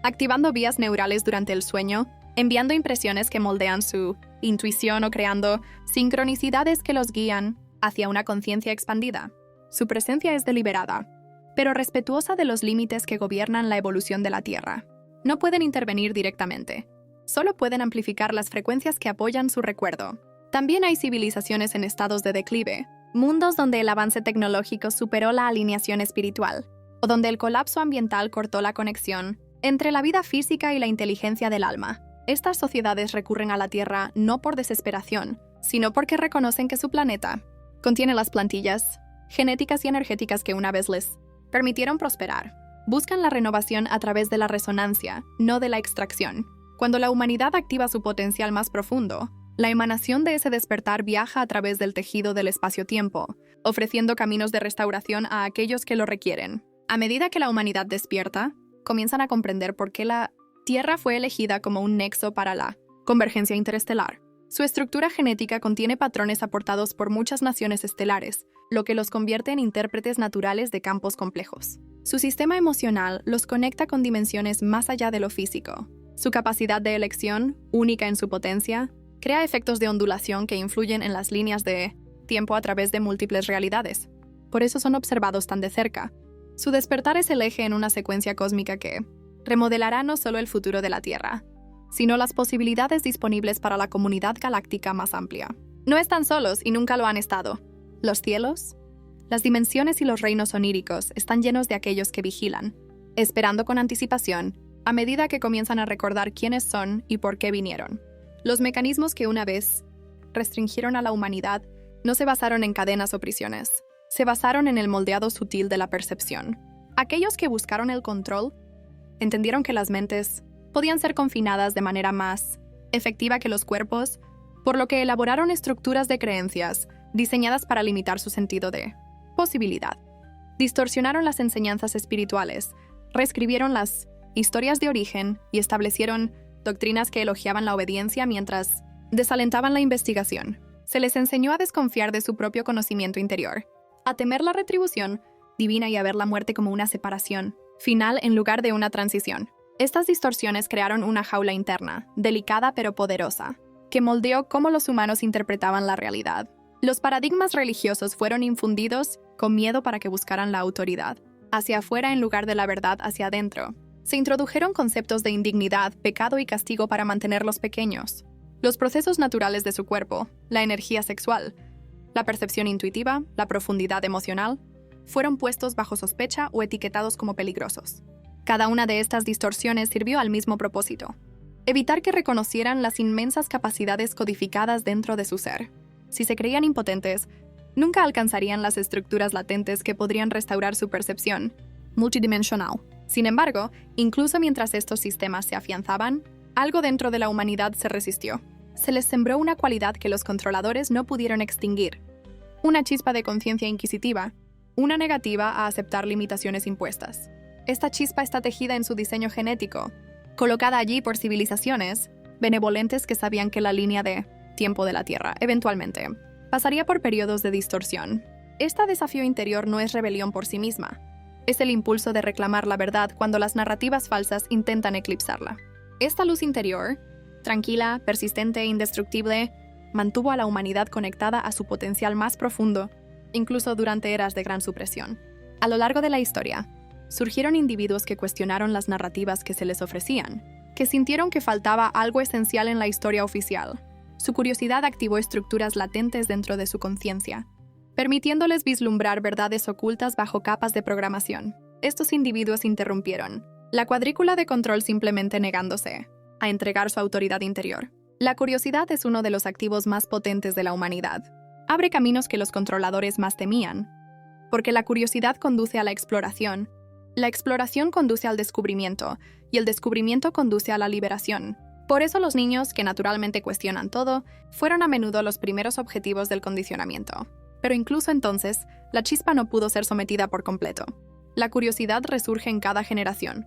activando vías neurales durante el sueño, enviando impresiones que moldean su intuición o creando sincronicidades que los guían hacia una conciencia expandida. Su presencia es deliberada, pero respetuosa de los límites que gobiernan la evolución de la Tierra. No pueden intervenir directamente. Solo pueden amplificar las frecuencias que apoyan su recuerdo. También hay civilizaciones en estados de declive, mundos donde el avance tecnológico superó la alineación espiritual, o donde el colapso ambiental cortó la conexión entre la vida física y la inteligencia del alma. Estas sociedades recurren a la Tierra no por desesperación, sino porque reconocen que su planeta contiene las plantillas genéticas y energéticas que una vez les permitieron prosperar. Buscan la renovación a través de la resonancia, no de la extracción. Cuando la humanidad activa su potencial más profundo, la emanación de ese despertar viaja a través del tejido del espacio-tiempo, ofreciendo caminos de restauración a aquellos que lo requieren. A medida que la humanidad despierta, comienzan a comprender por qué la Tierra fue elegida como un nexo para la convergencia interestelar. Su estructura genética contiene patrones aportados por muchas naciones estelares, lo que los convierte en intérpretes naturales de campos complejos. Su sistema emocional los conecta con dimensiones más allá de lo físico. Su capacidad de elección, única en su potencia, crea efectos de ondulación que influyen en las líneas de tiempo a través de múltiples realidades. Por eso son observados tan de cerca. Su despertar es el eje en una secuencia cósmica que remodelará no solo el futuro de la Tierra, sino las posibilidades disponibles para la comunidad galáctica más amplia. No están solos y nunca lo han estado. Los cielos, las dimensiones y los reinos oníricos están llenos de aquellos que vigilan, esperando con anticipación a medida que comienzan a recordar quiénes son y por qué vinieron. Los mecanismos que una vez restringieron a la humanidad no se basaron en cadenas o prisiones, se basaron en el moldeado sutil de la percepción. Aquellos que buscaron el control entendieron que las mentes podían ser confinadas de manera más efectiva que los cuerpos, por lo que elaboraron estructuras de creencias diseñadas para limitar su sentido de posibilidad. Distorsionaron las enseñanzas espirituales, reescribieron las historias de origen y establecieron doctrinas que elogiaban la obediencia mientras desalentaban la investigación. Se les enseñó a desconfiar de su propio conocimiento interior, a temer la retribución divina y a ver la muerte como una separación final en lugar de una transición. Estas distorsiones crearon una jaula interna, delicada pero poderosa, que moldeó cómo los humanos interpretaban la realidad. Los paradigmas religiosos fueron infundidos con miedo para que buscaran la autoridad, hacia afuera en lugar de la verdad hacia adentro. Se introdujeron conceptos de indignidad, pecado y castigo para mantenerlos pequeños. Los procesos naturales de su cuerpo, la energía sexual, la percepción intuitiva, la profundidad emocional, fueron puestos bajo sospecha o etiquetados como peligrosos. Cada una de estas distorsiones sirvió al mismo propósito: evitar que reconocieran las inmensas capacidades codificadas dentro de su ser. Si se creían impotentes, nunca alcanzarían las estructuras latentes que podrían restaurar su percepción multidimensional. Sin embargo, incluso mientras estos sistemas se afianzaban, algo dentro de la humanidad se resistió. Se les sembró una cualidad que los controladores no pudieron extinguir: una chispa de conciencia inquisitiva, una negativa a aceptar limitaciones impuestas. Esta chispa está tejida en su diseño genético, colocada allí por civilizaciones benevolentes que sabían que la línea de tiempo de la Tierra, eventualmente, pasaría por periodos de distorsión. Este desafío interior no es rebelión por sí misma. Es el impulso de reclamar la verdad cuando las narrativas falsas intentan eclipsarla. Esta luz interior, tranquila, persistente e indestructible, mantuvo a la humanidad conectada a su potencial más profundo, incluso durante eras de gran supresión. A lo largo de la historia, surgieron individuos que cuestionaron las narrativas que se les ofrecían, que sintieron que faltaba algo esencial en la historia oficial. Su curiosidad activó estructuras latentes dentro de su conciencia, permitiéndoles vislumbrar verdades ocultas bajo capas de programación. Estos individuos interrumpieron la cuadrícula de control simplemente negándose a entregar su autoridad interior. La curiosidad es uno de los activos más potentes de la humanidad. Abre caminos que los controladores más temían, porque la curiosidad conduce a la exploración conduce al descubrimiento, y el descubrimiento conduce a la liberación. Por eso los niños, que naturalmente cuestionan todo, fueron a menudo los primeros objetivos del condicionamiento. Pero incluso entonces, la chispa no pudo ser sometida por completo. La curiosidad resurge en cada generación,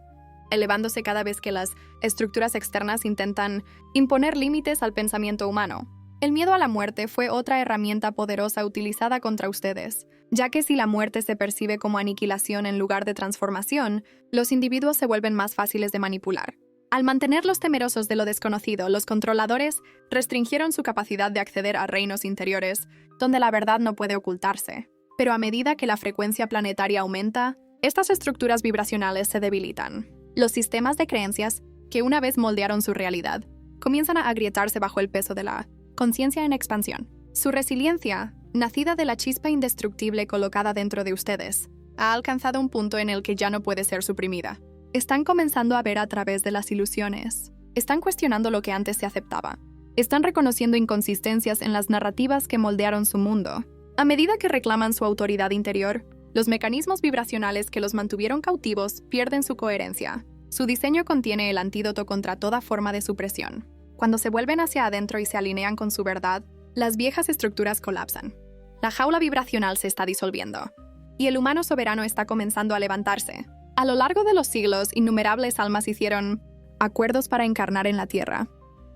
elevándose cada vez que las estructuras externas intentan imponer límites al pensamiento humano. El miedo a la muerte fue otra herramienta poderosa utilizada contra ustedes, ya que si la muerte se percibe como aniquilación en lugar de transformación, los individuos se vuelven más fáciles de manipular. Al mantenerlos temerosos de lo desconocido, los controladores restringieron su capacidad de acceder a reinos interiores, donde la verdad no puede ocultarse. Pero a medida que la frecuencia planetaria aumenta, Estas estructuras vibracionales se debilitan. Los sistemas de creencias, que una vez moldearon su realidad, comienzan a agrietarse bajo el peso de la conciencia en expansión. Su resiliencia, nacida de la chispa indestructible colocada dentro de ustedes, ha alcanzado un punto en el que ya no puede ser suprimida. Están comenzando a ver a través de las ilusiones. Están cuestionando lo que antes se aceptaba. Están reconociendo inconsistencias en las narrativas que moldearon su mundo. A medida que reclaman su autoridad interior, los mecanismos vibracionales que los mantuvieron cautivos pierden su coherencia. Su diseño contiene el antídoto contra toda forma de supresión. Cuando se vuelven hacia adentro y se alinean con su verdad, las viejas estructuras colapsan. La jaula vibracional se está disolviendo, y el humano soberano está comenzando a levantarse. A lo largo de los siglos, innumerables almas hicieron acuerdos para encarnar en la Tierra.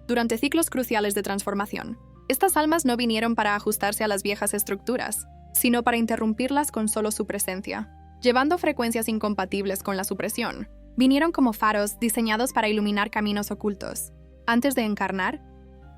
Durante ciclos cruciales de transformación, estas almas no vinieron para ajustarse a las viejas estructuras, sino para interrumpirlas con solo su presencia. Llevando frecuencias incompatibles con la supresión, vinieron como faros diseñados para iluminar caminos ocultos. Antes de encarnar,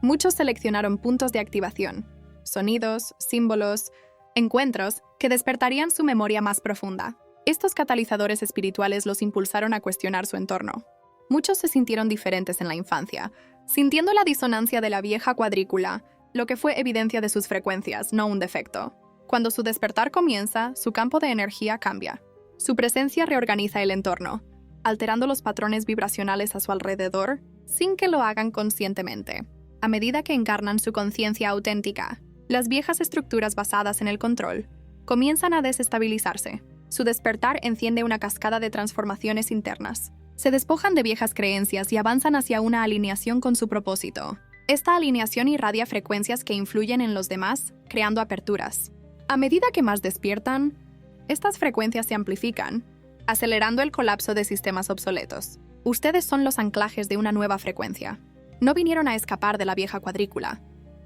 muchos seleccionaron puntos de activación, sonidos, símbolos, encuentros que despertarían su memoria más profunda. Estos catalizadores espirituales los impulsaron a cuestionar su entorno. Muchos se sintieron diferentes en la infancia, sintiendo la disonancia de la vieja cuadrícula, lo que fue evidencia de sus frecuencias, no un defecto. Cuando su despertar comienza, su campo de energía cambia. Su presencia reorganiza el entorno, alterando los patrones vibracionales a su alrededor sin que lo hagan conscientemente. A medida que encarnan su conciencia auténtica, las viejas estructuras basadas en el control comienzan a desestabilizarse. Su despertar enciende una cascada de transformaciones internas. Se despojan de viejas creencias y avanzan hacia una alineación con su propósito. Esta alineación irradia frecuencias que influyen en los demás, creando aperturas. A medida que más despiertan, estas frecuencias se amplifican, acelerando el colapso de sistemas obsoletos. Ustedes son los anclajes de una nueva frecuencia. No vinieron a escapar de la vieja cuadrícula,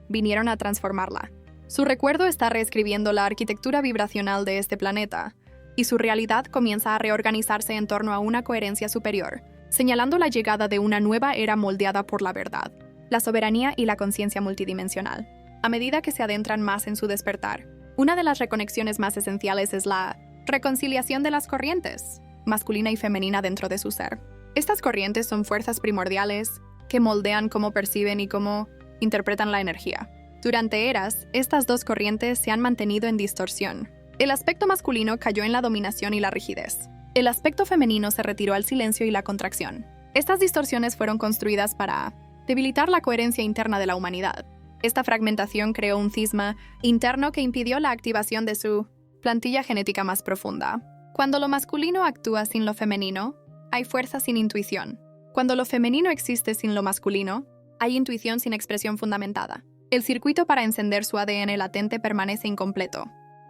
vinieron a transformarla. Su recuerdo está reescribiendo la arquitectura vibracional de este planeta, y su realidad comienza a reorganizarse en torno a una coherencia superior, señalando la llegada de una nueva era moldeada por la verdad, la soberanía y la conciencia multidimensional. A medida que se adentran más en su despertar, una de las reconexiones más esenciales es la reconciliación de las corrientes, masculina y femenina dentro de su ser. Estas corrientes son fuerzas primordiales que moldean cómo perciben y cómo interpretan la energía. Durante eras, estas dos corrientes se han mantenido en distorsión. El aspecto masculino cayó en la dominación y la rigidez. El aspecto femenino se retiró al silencio y la contracción. Estas distorsiones fueron construidas para debilitar la coherencia interna de la humanidad. Esta fragmentación creó un cisma interno que impidió la activación de su plantilla genética más profunda. Cuando lo masculino actúa sin lo femenino, hay fuerza sin intuición. Cuando lo femenino existe sin lo masculino, hay intuición sin expresión fundamentada. El circuito para encender su ADN latente permanece incompleto.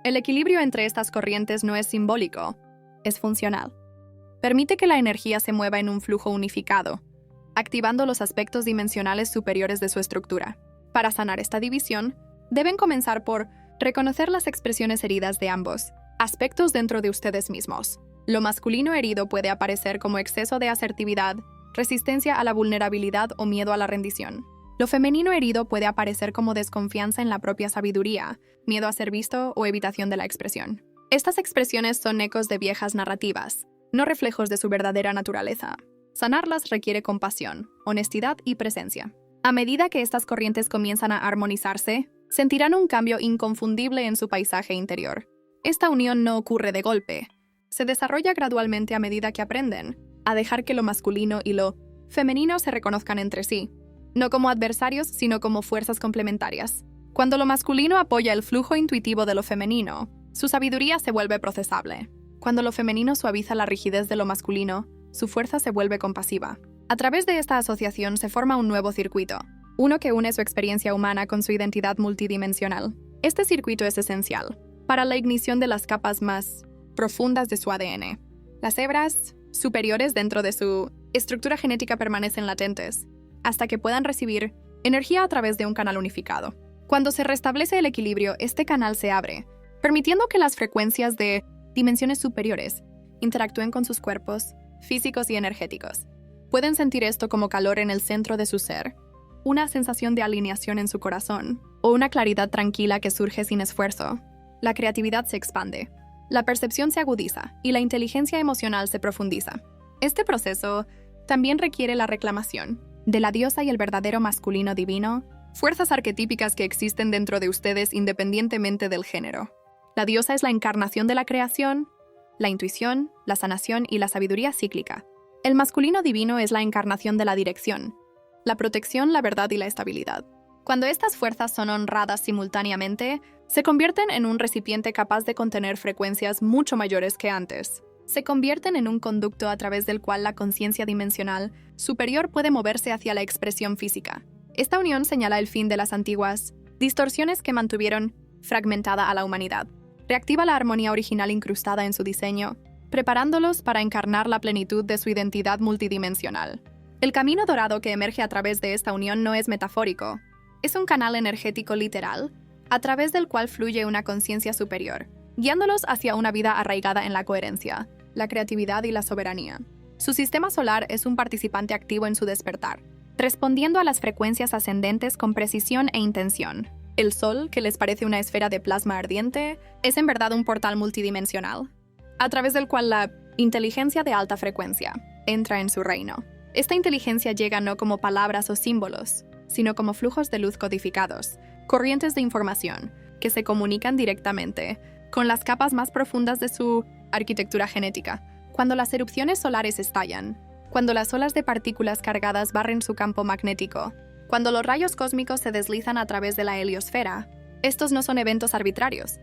El equilibrio entre estas corrientes no es simbólico, es funcional. Permite que la energía se mueva en un flujo unificado, activando los aspectos dimensionales superiores de su estructura. Para sanar esta división, deben comenzar por reconocer las expresiones heridas de ambos aspectos dentro de ustedes mismos. Lo masculino herido puede aparecer como exceso de asertividad, resistencia a la vulnerabilidad o miedo a la rendición. Lo femenino herido puede aparecer como desconfianza en la propia sabiduría, miedo a ser visto o evitación de la expresión. Estas expresiones son ecos de viejas narrativas, no reflejos de su verdadera naturaleza. Sanarlas requiere compasión, honestidad y presencia. A medida que estas corrientes comienzan a armonizarse, sentirán un cambio inconfundible en su paisaje interior. Esta unión no ocurre de golpe. Se desarrolla gradualmente a medida que aprenden a dejar que lo masculino y lo femenino se reconozcan entre sí, no como adversarios, sino como fuerzas complementarias. Cuando lo masculino apoya el flujo intuitivo de lo femenino, su sabiduría se vuelve procesable. Cuando lo femenino suaviza la rigidez de lo masculino, su fuerza se vuelve compasiva. A través de esta asociación se forma un nuevo circuito, uno que une su experiencia humana con su identidad multidimensional. Este circuito es esencial para la ignición de las capas más profundas de su ADN. Las hebras superiores dentro de su estructura genética permanecen latentes, hasta que puedan recibir energía a través de un canal unificado. Cuando se restablece el equilibrio, este canal se abre, permitiendo que las frecuencias de dimensiones superiores interactúen con sus cuerpos físicos y energéticos. Pueden sentir esto como calor en el centro de su ser, una sensación de alineación en su corazón, o una claridad tranquila que surge sin esfuerzo. La creatividad se expande. la percepción se agudiza y la inteligencia emocional se profundiza. Este proceso también requiere la reclamación de la diosa y el verdadero masculino divino, fuerzas arquetípicas que existen dentro de ustedes independientemente del género. La diosa es la encarnación de la creación, la intuición, la sanación y la sabiduría cíclica. El masculino divino es la encarnación de la dirección, la protección, la verdad y la estabilidad. Cuando estas fuerzas son honradas simultáneamente, se convierten en un recipiente capaz de contener frecuencias mucho mayores que antes. Se convierten en un conducto a través del cual la conciencia dimensional superior puede moverse hacia la expresión física. Esta unión señala el fin de las antiguas distorsiones que mantuvieron fragmentada a la humanidad. Reactiva la armonía original incrustada en su diseño, preparándolos para encarnar la plenitud de su identidad multidimensional. El camino dorado que emerge a través de esta unión no es metafórico. Es un canal energético literal, a través del cual fluye una conciencia superior, guiándolos hacia una vida arraigada en la coherencia, la creatividad y la soberanía. Su sistema solar es un participante activo en su despertar, respondiendo a las frecuencias ascendentes con precisión e intención. El Sol, que les parece una esfera de plasma ardiente, es en verdad un portal multidimensional, a través del cual la inteligencia de alta frecuencia entra en su reino. Esta inteligencia llega no como palabras o símbolos, sino como flujos de luz codificados, corrientes de información, que se comunican directamente con las capas más profundas de su arquitectura genética. Cuando las erupciones solares estallan, cuando las olas de partículas cargadas barren su campo magnético, cuando los rayos cósmicos se deslizan a través de la heliosfera, estos no son eventos arbitrarios.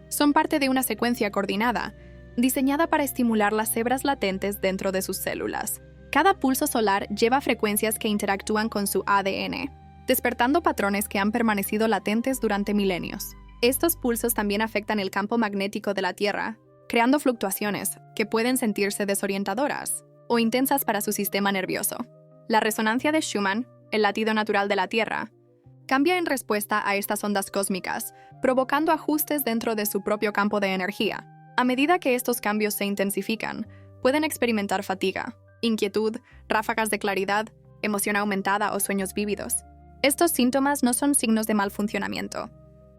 Son parte de una secuencia coordinada, diseñada para estimular las hebras latentes dentro de sus células. Cada pulso solar lleva frecuencias que interactúan con su ADN, despertando patrones que han permanecido latentes durante milenios. Estos pulsos también afectan el campo magnético de la Tierra, creando fluctuaciones que pueden sentirse desorientadoras o intensas para su sistema nervioso. La resonancia de Schumann, el latido natural de la Tierra, cambia en respuesta a estas ondas cósmicas, provocando ajustes dentro de su propio campo de energía. A medida que estos cambios se intensifican, pueden experimentar fatiga, inquietud, ráfagas de claridad, emoción aumentada o sueños vívidos. Estos síntomas no son signos de mal funcionamiento,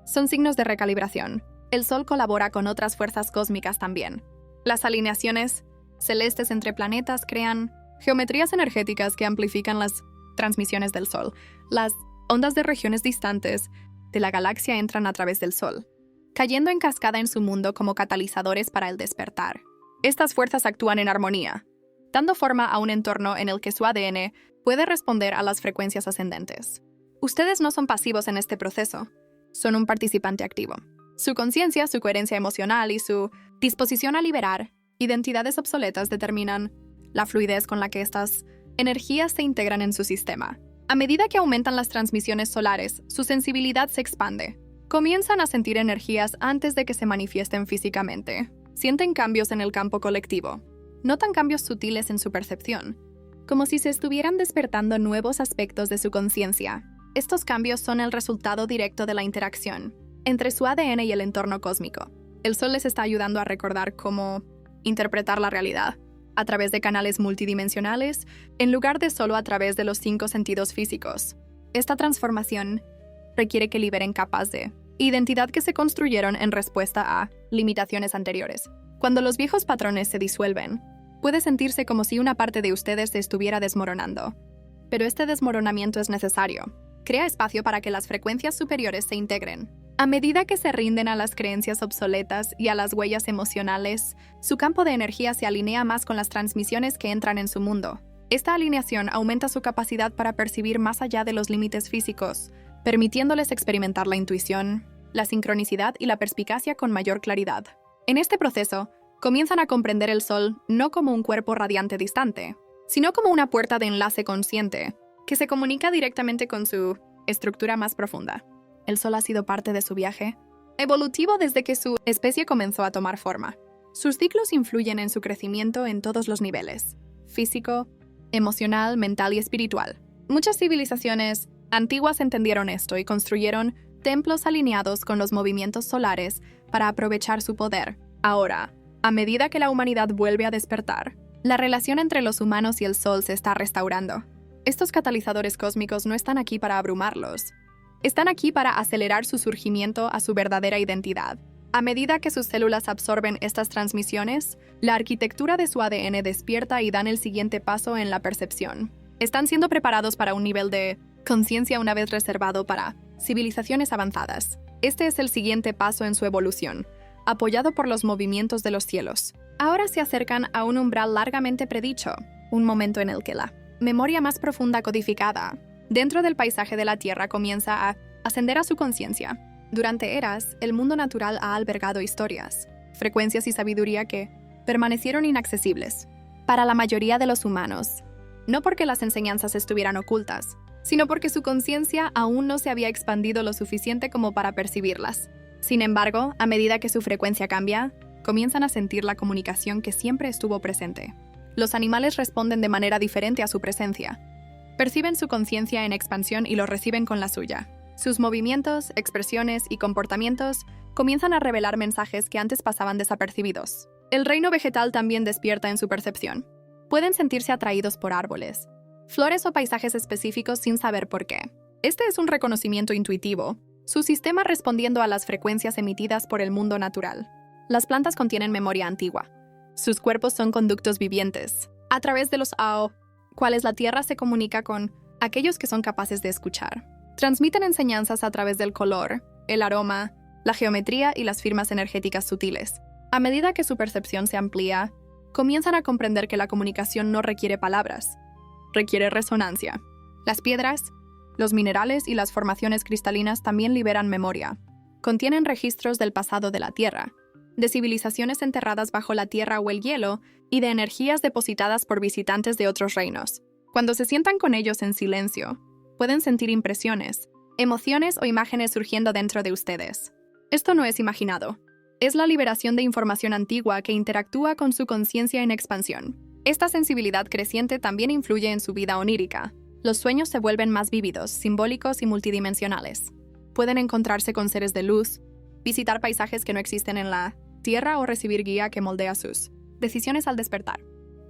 son signos de recalibración. El Sol colabora con otras fuerzas cósmicas también. Las alineaciones celestes entre planetas crean geometrías energéticas que amplifican las transmisiones del Sol. Las ondas de regiones distantes de la galaxia entran a través del Sol, cayendo en cascada en su mundo como catalizadores para el despertar. Estas fuerzas actúan en armonía, dando forma a un entorno en el que su ADN puede responder a las frecuencias ascendentes. Ustedes no son pasivos en este proceso, son un participante activo. Su conciencia, su coherencia emocional y su disposición a liberar identidades obsoletas determinan la fluidez con la que estas energías se integran en su sistema. A medida que aumentan las transmisiones solares, su sensibilidad se expande. Comienzan a sentir energías antes de que se manifiesten físicamente. Sienten cambios en el campo colectivo. Notan cambios sutiles en su percepción, como si se estuvieran despertando nuevos aspectos de su conciencia. Estos cambios son el resultado directo de la interacción entre su ADN y el entorno cósmico. El Sol les está ayudando a recordar cómo interpretar la realidad a través de canales multidimensionales, en lugar de solo a través de los 5 sentidos físicos. Esta transformación requiere que liberen capas de identidad que se construyeron en respuesta a limitaciones anteriores. Cuando los viejos patrones se disuelven, puede sentirse como si una parte de ustedes se estuviera desmoronando. Pero este desmoronamiento es necesario. Crea espacio para que las frecuencias superiores se integren. A medida que se rinden a las creencias obsoletas y a las huellas emocionales, su campo de energía se alinea más con las transmisiones que entran en su mundo. Esta alineación aumenta su capacidad para percibir más allá de los límites físicos, permitiéndoles experimentar la intuición, la sincronicidad y la perspicacia con mayor claridad. En este proceso, comienzan a comprender el Sol no como un cuerpo radiante distante, sino como una puerta de enlace consciente que se comunica directamente con su estructura más profunda. El Sol ha sido parte de su viaje evolutivo desde que su especie comenzó a tomar forma. Sus ciclos influyen en su crecimiento en todos los niveles: físico, emocional, mental y espiritual. Muchas civilizaciones antiguas entendieron esto y construyeron templos alineados con los movimientos solares para aprovechar su poder. Ahora, a medida que la humanidad vuelve a despertar, la relación entre los humanos y el Sol se está restaurando. Estos catalizadores cósmicos no están aquí para abrumarlos. Están aquí para acelerar su surgimiento a su verdadera identidad. A medida que sus células absorben estas transmisiones, la arquitectura de su ADN despierta y dan el siguiente paso en la percepción. Están siendo preparados para un nivel de conciencia una vez reservado para civilizaciones avanzadas. Este es el siguiente paso en su evolución, apoyado por los movimientos de los cielos. Ahora se acercan a un umbral largamente predicho, un momento en el que la memoria más profunda codificada dentro del paisaje de la Tierra comienza a ascender a su conciencia. Durante eras, el mundo natural ha albergado historias, frecuencias y sabiduría que permanecieron inaccesibles para la mayoría de los humanos, no porque las enseñanzas estuvieran ocultas, sino porque su conciencia aún no se había expandido lo suficiente como para percibirlas. Sin embargo, a medida que su frecuencia cambia, comienzan a sentir la comunicación que siempre estuvo presente. Los animales responden de manera diferente a su presencia. Perciben su conciencia en expansión y lo reciben con la suya. Sus movimientos, expresiones y comportamientos comienzan a revelar mensajes que antes pasaban desapercibidos. El reino vegetal también despierta en su percepción. Pueden sentirse atraídos por árboles, flores o paisajes específicos sin saber por qué. Este es un reconocimiento intuitivo, su sistema respondiendo a las frecuencias emitidas por el mundo natural. Las plantas contienen memoria antigua. Sus cuerpos son conductos vivientes, a través de los cuales la Tierra se comunica con aquellos que son capaces de escuchar. Transmiten enseñanzas a través del color, el aroma, la geometría y las firmas energéticas sutiles. A medida que su percepción se amplía, comienzan a comprender que la comunicación no requiere palabras, requiere resonancia. Las piedras, los minerales y las formaciones cristalinas también liberan memoria. Contienen registros del pasado de la Tierra, de civilizaciones enterradas bajo la tierra o el hielo y de energías depositadas por visitantes de otros reinos. Cuando se sientan con ellos en silencio, pueden sentir impresiones, emociones o imágenes surgiendo dentro de ustedes. Esto no es imaginado. Es la liberación de información antigua que interactúa con su conciencia en expansión. Esta sensibilidad creciente también influye en su vida onírica. Los sueños se vuelven más vívidos, simbólicos y multidimensionales. Pueden encontrarse con seres de luz, visitar paisajes que no existen en la Tierra o recibir guía que moldea sus decisiones al despertar.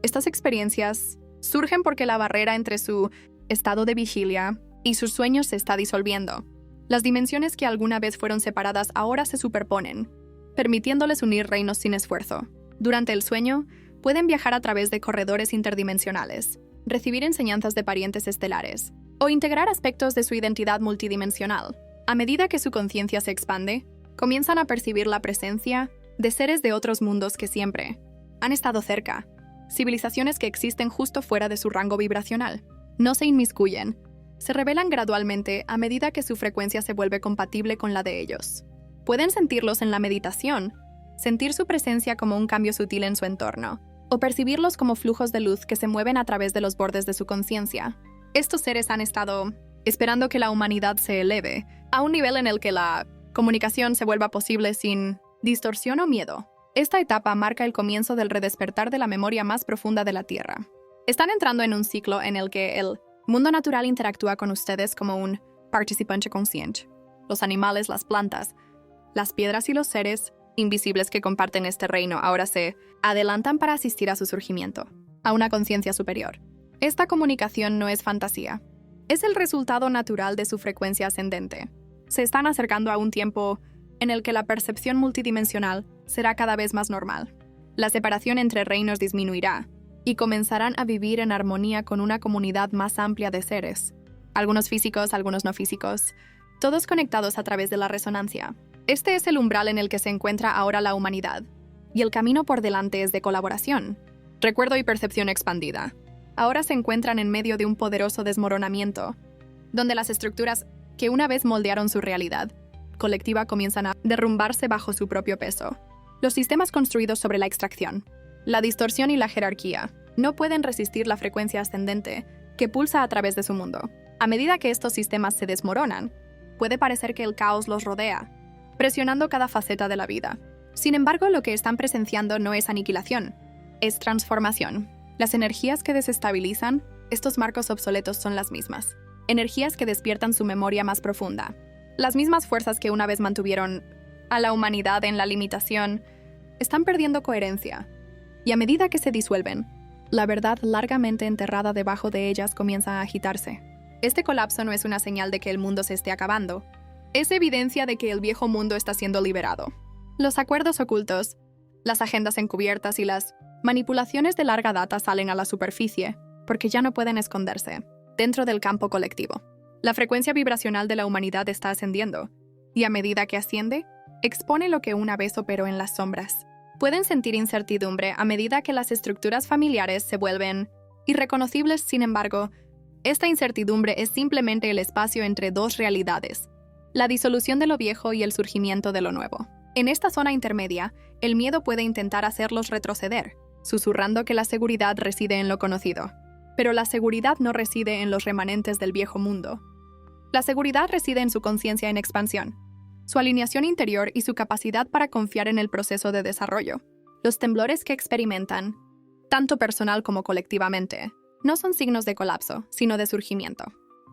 Estas experiencias surgen porque la barrera entre su estado de vigilia y sus sueños se está disolviendo. Las dimensiones que alguna vez fueron separadas ahora se superponen, permitiéndoles unir reinos sin esfuerzo. Durante el sueño, pueden viajar a través de corredores interdimensionales, recibir enseñanzas de parientes estelares, o integrar aspectos de su identidad multidimensional. A medida que su conciencia se expande, comienzan a percibir la presencia de seres de otros mundos que siempre han estado cerca, civilizaciones que existen justo fuera de su rango vibracional. No se inmiscuyen, se revelan gradualmente a medida que su frecuencia se vuelve compatible con la de ellos. Pueden sentirlos en la meditación, sentir su presencia como un cambio sutil en su entorno, o percibirlos como flujos de luz que se mueven a través de los bordes de su conciencia. Estos seres han estado esperando que la humanidad se eleve a un nivel en el que la comunicación se vuelva posible sin distorsión o miedo. Esta etapa marca el comienzo del redespertar de la memoria más profunda de la Tierra. Están entrando en un ciclo en el que el mundo natural interactúa con ustedes como un participante consciente. Los animales, las plantas, las piedras y los seres invisibles que comparten este reino ahora se adelantan para asistir a su surgimiento, a una conciencia superior. Esta comunicación no es fantasía. Es el resultado natural de su frecuencia ascendente. Se están acercando a un tiempo en el que la percepción multidimensional será cada vez más normal. La separación entre reinos disminuirá y comenzarán a vivir en armonía con una comunidad más amplia de seres. Algunos físicos, algunos no físicos, todos conectados a través de la resonancia. Este es el umbral en el que se encuentra ahora la humanidad, y el camino por delante es de colaboración, recuerdo y percepción expandida. Ahora se encuentran en medio de un poderoso desmoronamiento, donde las estructuras que una vez moldearon su realidad colectiva comienzan a derrumbarse bajo su propio peso. Los sistemas construidos sobre la extracción, la distorsión y la jerarquía no pueden resistir la frecuencia ascendente que pulsa a través de su mundo. A medida que estos sistemas se desmoronan, puede parecer que el caos los rodea, presionando cada faceta de la vida. Sin embargo, lo que están presenciando no es aniquilación, es transformación. Las energías que desestabilizan estos marcos obsoletos son las mismas. Energías que despiertan su memoria más profunda. Las mismas fuerzas que una vez mantuvieron a la humanidad en la limitación están perdiendo coherencia. Y a medida que se disuelven, la verdad largamente enterrada debajo de ellas comienza a agitarse. Este colapso no es una señal de que el mundo se esté acabando. Es evidencia de que el viejo mundo está siendo liberado. Los acuerdos ocultos, las agendas encubiertas y las manipulaciones de larga data salen a la superficie, porque ya no pueden esconderse, dentro del campo colectivo. La frecuencia vibracional de la humanidad está ascendiendo, y a medida que asciende, expone lo que una vez operó en las sombras. Pueden sentir incertidumbre a medida que las estructuras familiares se vuelven irreconocibles. Sin embargo, esta incertidumbre es simplemente el espacio entre dos realidades, la disolución de lo viejo y el surgimiento de lo nuevo. En esta zona intermedia, el miedo puede intentar hacerlos retroceder, susurrando que la seguridad reside en lo conocido. Pero la seguridad no reside en los remanentes del viejo mundo. La seguridad reside en su conciencia en expansión, su alineación interior y su capacidad para confiar en el proceso de desarrollo. Los temblores que experimentan, tanto personal como colectivamente, no son signos de colapso, sino de surgimiento.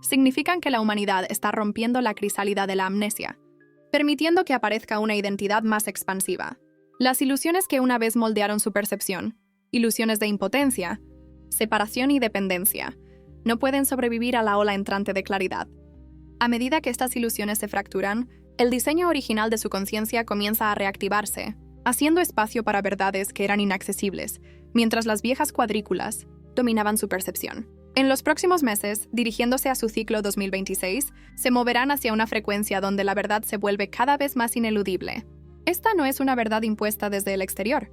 Significan que la humanidad está rompiendo la crisálida de la amnesia, permitiendo que aparezca una identidad más expansiva. Las ilusiones que una vez moldearon su percepción, ilusiones de impotencia, separación y dependencia, no pueden sobrevivir a la ola entrante de claridad. A medida que estas ilusiones se fracturan, el diseño original de su conciencia comienza a reactivarse, haciendo espacio para verdades que eran inaccesibles, mientras las viejas cuadrículas dominaban su percepción. En los próximos meses, dirigiéndose a su ciclo 2026, se moverán hacia una frecuencia donde la verdad se vuelve cada vez más ineludible. Esta no es una verdad impuesta desde el exterior,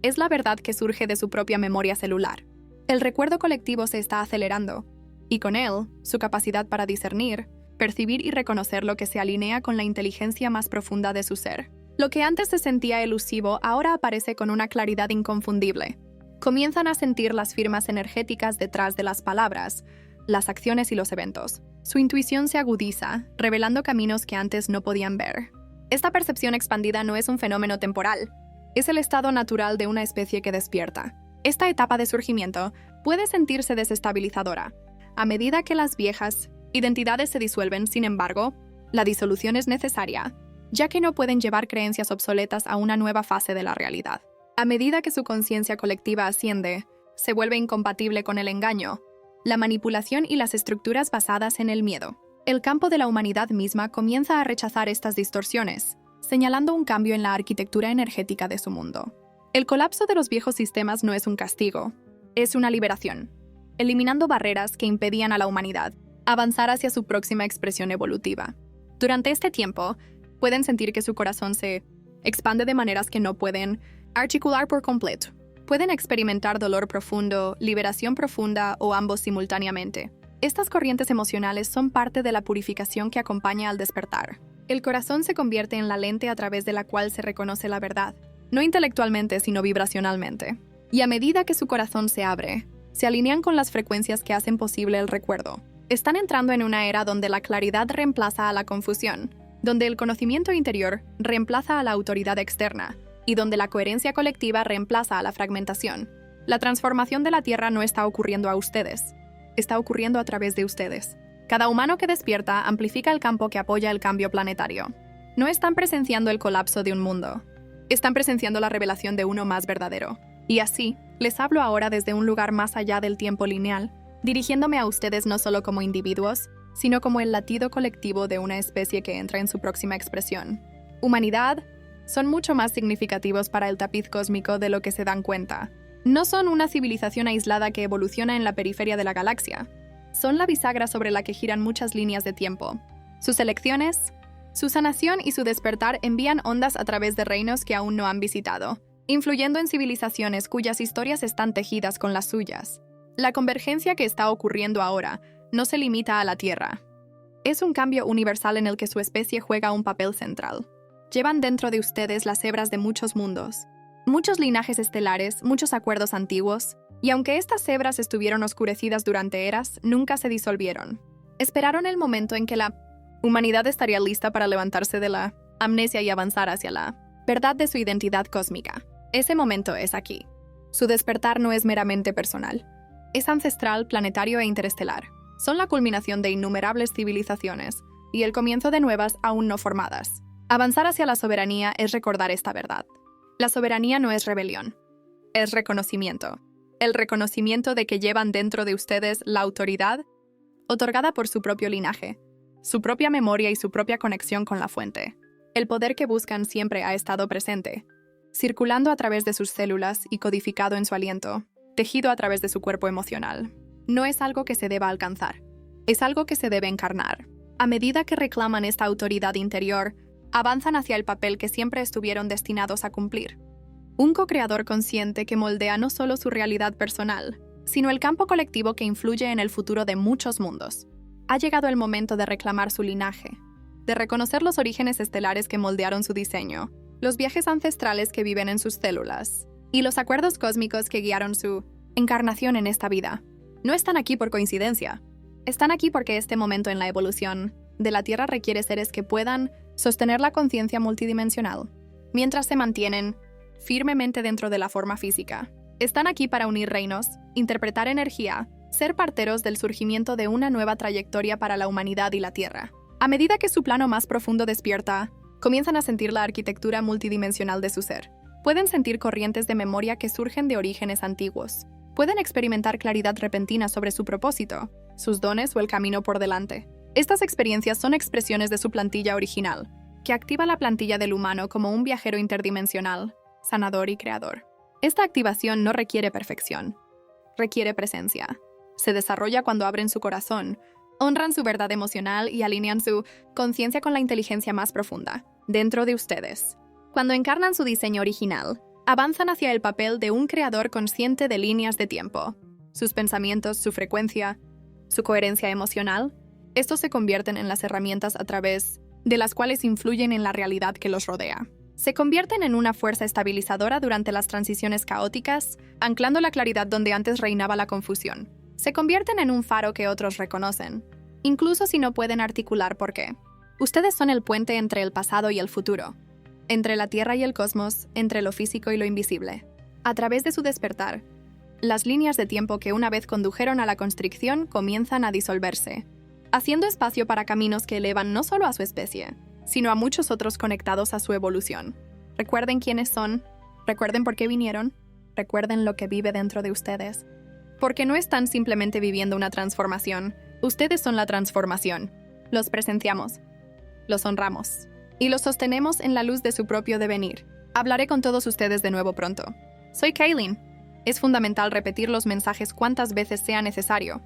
es la verdad que surge de su propia memoria celular. El recuerdo colectivo se está acelerando, y con él, su capacidad para discernir, percibir y reconocer lo que se alinea con la inteligencia más profunda de su ser. Lo que antes se sentía elusivo ahora aparece con una claridad inconfundible. Comienzan a sentir las firmas energéticas detrás de las palabras, las acciones y los eventos. Su intuición se agudiza, revelando caminos que antes no podían ver. Esta percepción expandida no es un fenómeno temporal, es el estado natural de una especie que despierta. Esta etapa de surgimiento puede sentirse desestabilizadora. A medida que las viejas identidades se disuelven, sin embargo, la disolución es necesaria, ya que no pueden llevar creencias obsoletas a una nueva fase de la realidad. A medida que su conciencia colectiva asciende, se vuelve incompatible con el engaño, la manipulación y las estructuras basadas en el miedo. El campo de la humanidad misma comienza a rechazar estas distorsiones, señalando un cambio en la arquitectura energética de su mundo. El colapso de los viejos sistemas no es un castigo, es una liberación, eliminando barreras que impedían a la humanidad avanzar hacia su próxima expresión evolutiva. Durante este tiempo, pueden sentir que su corazón se expande de maneras que no pueden articular por completo. Pueden experimentar dolor profundo, liberación profunda o ambos simultáneamente. Estas corrientes emocionales son parte de la purificación que acompaña al despertar. El corazón se convierte en la lente a través de la cual se reconoce la verdad, no intelectualmente sino vibracionalmente. Y a medida que su corazón se abre, se alinean con las frecuencias que hacen posible el recuerdo. Están entrando en una era donde la claridad reemplaza a la confusión, donde el conocimiento interior reemplaza a la autoridad externa, y donde la coherencia colectiva reemplaza a la fragmentación. La transformación de la Tierra no está ocurriendo a ustedes, está ocurriendo a través de ustedes. Cada humano que despierta amplifica el campo que apoya el cambio planetario. No están presenciando el colapso de un mundo, están presenciando la revelación de uno más verdadero. Y así, les hablo ahora desde un lugar más allá del tiempo lineal, dirigiéndome a ustedes no solo como individuos, sino como el latido colectivo de una especie que entra en su próxima expresión. Humanidad, son mucho más significativos para el tapiz cósmico de lo que se dan cuenta. No son una civilización aislada que evoluciona en la periferia de la galaxia. Son la bisagra sobre la que giran muchas líneas de tiempo. Sus elecciones, su sanación y su despertar envían ondas a través de reinos que aún no han visitado, influyendo en civilizaciones cuyas historias están tejidas con las suyas. La convergencia que está ocurriendo ahora no se limita a la Tierra. Es un cambio universal en el que su especie juega un papel central. Llevan dentro de ustedes las hebras de muchos mundos, muchos linajes estelares, muchos acuerdos antiguos, y aunque estas hebras estuvieron oscurecidas durante eras, nunca se disolvieron. Esperaron el momento en que la humanidad estaría lista para levantarse de la amnesia y avanzar hacia la verdad de su identidad cósmica. Ese momento es aquí. Su despertar no es meramente personal. Es ancestral, planetario e interestelar. Son la culminación de innumerables civilizaciones y el comienzo de nuevas aún no formadas. Avanzar hacia la soberanía es recordar esta verdad. La soberanía no es rebelión, es reconocimiento. El reconocimiento de que llevan dentro de ustedes la autoridad otorgada por su propio linaje, su propia memoria y su propia conexión con la fuente. El poder que buscan siempre ha estado presente, circulando a través de sus células y codificado en su aliento, tejido a través de su cuerpo emocional. No es algo que se deba alcanzar, es algo que se debe encarnar. A medida que reclaman esta autoridad interior, avanzan hacia el papel que siempre estuvieron destinados a cumplir. Un co-creador consciente que moldea no solo su realidad personal, sino el campo colectivo que influye en el futuro de muchos mundos. Ha llegado el momento de reclamar su linaje, de reconocer los orígenes estelares que moldearon su diseño, los viajes ancestrales que viven en sus células, y los acuerdos cósmicos que guiaron su encarnación en esta vida. No están aquí por coincidencia. Están aquí porque este momento en la evolución de la Tierra requiere seres que puedan sostener la conciencia multidimensional, mientras se mantienen firmemente dentro de la forma física. Están aquí para unir reinos, interpretar energía, ser parteros del surgimiento de una nueva trayectoria para la humanidad y la Tierra. A medida que su plano más profundo despierta, comienzan a sentir la arquitectura multidimensional de su ser. Pueden sentir corrientes de memoria que surgen de orígenes antiguos. Pueden experimentar claridad repentina sobre su propósito, sus dones o el camino por delante. Estas experiencias son expresiones de su plantilla original, que activa la plantilla del humano como un viajero interdimensional, sanador y creador. Esta activación no requiere perfección, requiere presencia. Se desarrolla cuando abren su corazón, honran su verdad emocional y alinean su conciencia con la inteligencia más profunda, dentro de ustedes. Cuando encarnan su diseño original, avanzan hacia el papel de un creador consciente de líneas de tiempo. Sus pensamientos, su frecuencia, su coherencia emocional, estos se convierten en las herramientas a través de las cuales influyen en la realidad que los rodea. Se convierten en una fuerza estabilizadora durante las transiciones caóticas, anclando la claridad donde antes reinaba la confusión. Se convierten en un faro que otros reconocen, incluso si no pueden articular por qué. Ustedes son el puente entre el pasado y el futuro, entre la Tierra y el cosmos, entre lo físico y lo invisible. A través de su despertar, las líneas de tiempo que una vez condujeron a la constricción comienzan a disolverse, haciendo espacio para caminos que elevan no solo a su especie, sino a muchos otros conectados a su evolución. Recuerden quiénes son, recuerden por qué vinieron, recuerden lo que vive dentro de ustedes. Porque no están simplemente viviendo una transformación, ustedes son la transformación. Los presenciamos, los honramos y los sostenemos en la luz de su propio devenir. Hablaré con todos ustedes de nuevo pronto. Soy Kaylin. Es fundamental repetir los mensajes cuantas veces sea necesario,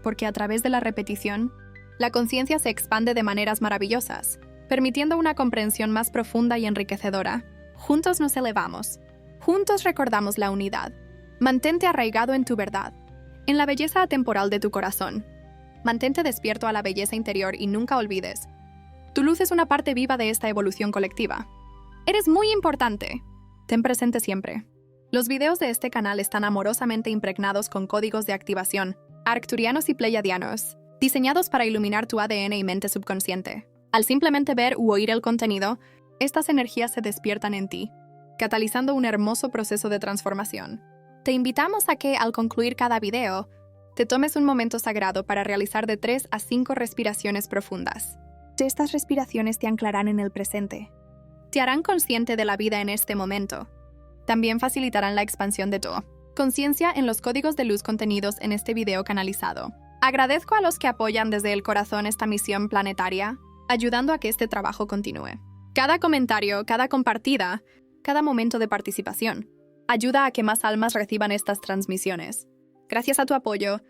porque a través de la repetición, la conciencia se expande de maneras maravillosas, permitiendo una comprensión más profunda y enriquecedora. Juntos nos elevamos. Juntos recordamos la unidad. Mantente arraigado en tu verdad, en la belleza atemporal de tu corazón. Mantente despierto a la belleza interior y nunca olvides. Tu luz es una parte viva de esta evolución colectiva. Eres muy importante. Ten presente siempre. Los videos de este canal están amorosamente impregnados con códigos de activación, arcturianos y pleiadianos, diseñados para iluminar tu ADN y mente subconsciente. Al simplemente ver u oír el contenido, estas energías se despiertan en ti, catalizando un hermoso proceso de transformación. Te invitamos a que, al concluir cada video, te tomes un momento sagrado para realizar de 3 a 5 respiraciones profundas. Estas respiraciones te anclarán en el presente. Te harán consciente de la vida en este momento. También facilitarán la expansión de tu conciencia en los códigos de luz contenidos en este video canalizado. Agradezco a los que apoyan desde el corazón esta misión planetaria, ayudando a que este trabajo continúe. Cada comentario, cada compartida, cada momento de participación ayuda a que más almas reciban estas transmisiones. Gracias a tu apoyo,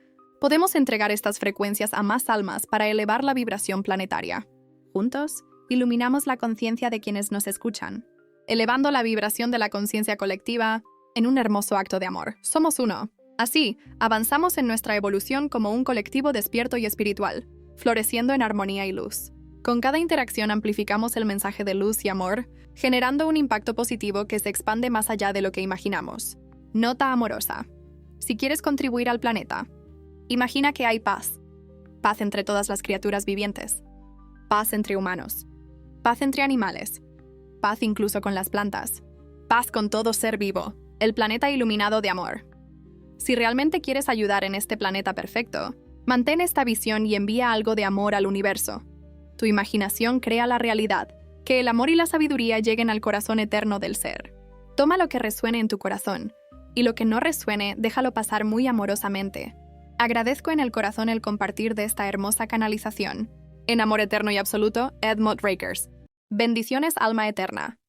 podemos entregar estas frecuencias a más almas para elevar la vibración planetaria. Juntos, iluminamos la conciencia de quienes nos escuchan, elevando la vibración de la conciencia colectiva en un hermoso acto de amor. Somos uno. Así, avanzamos en nuestra evolución como un colectivo despierto y espiritual, floreciendo en armonía y luz. Con cada interacción amplificamos el mensaje de luz y amor, generando un impacto positivo que se expande más allá de lo que imaginamos. Nota amorosa. Si quieres contribuir al planeta, imagina que hay paz. Paz entre todas las criaturas vivientes. Paz entre humanos. Paz entre animales. Paz incluso con las plantas. Paz con todo ser vivo. El planeta iluminado de amor. Si realmente quieres ayudar en este planeta perfecto, mantén esta visión y envía algo de amor al universo. Tu imaginación crea la realidad. Que el amor y la sabiduría lleguen al corazón eterno del ser. Toma lo que resuene en tu corazón, y lo que no resuene, déjalo pasar muy amorosamente. Agradezco en el corazón el compartir de esta hermosa canalización. En amor eterno y absoluto, Edmund Rakers. Bendiciones, alma eterna.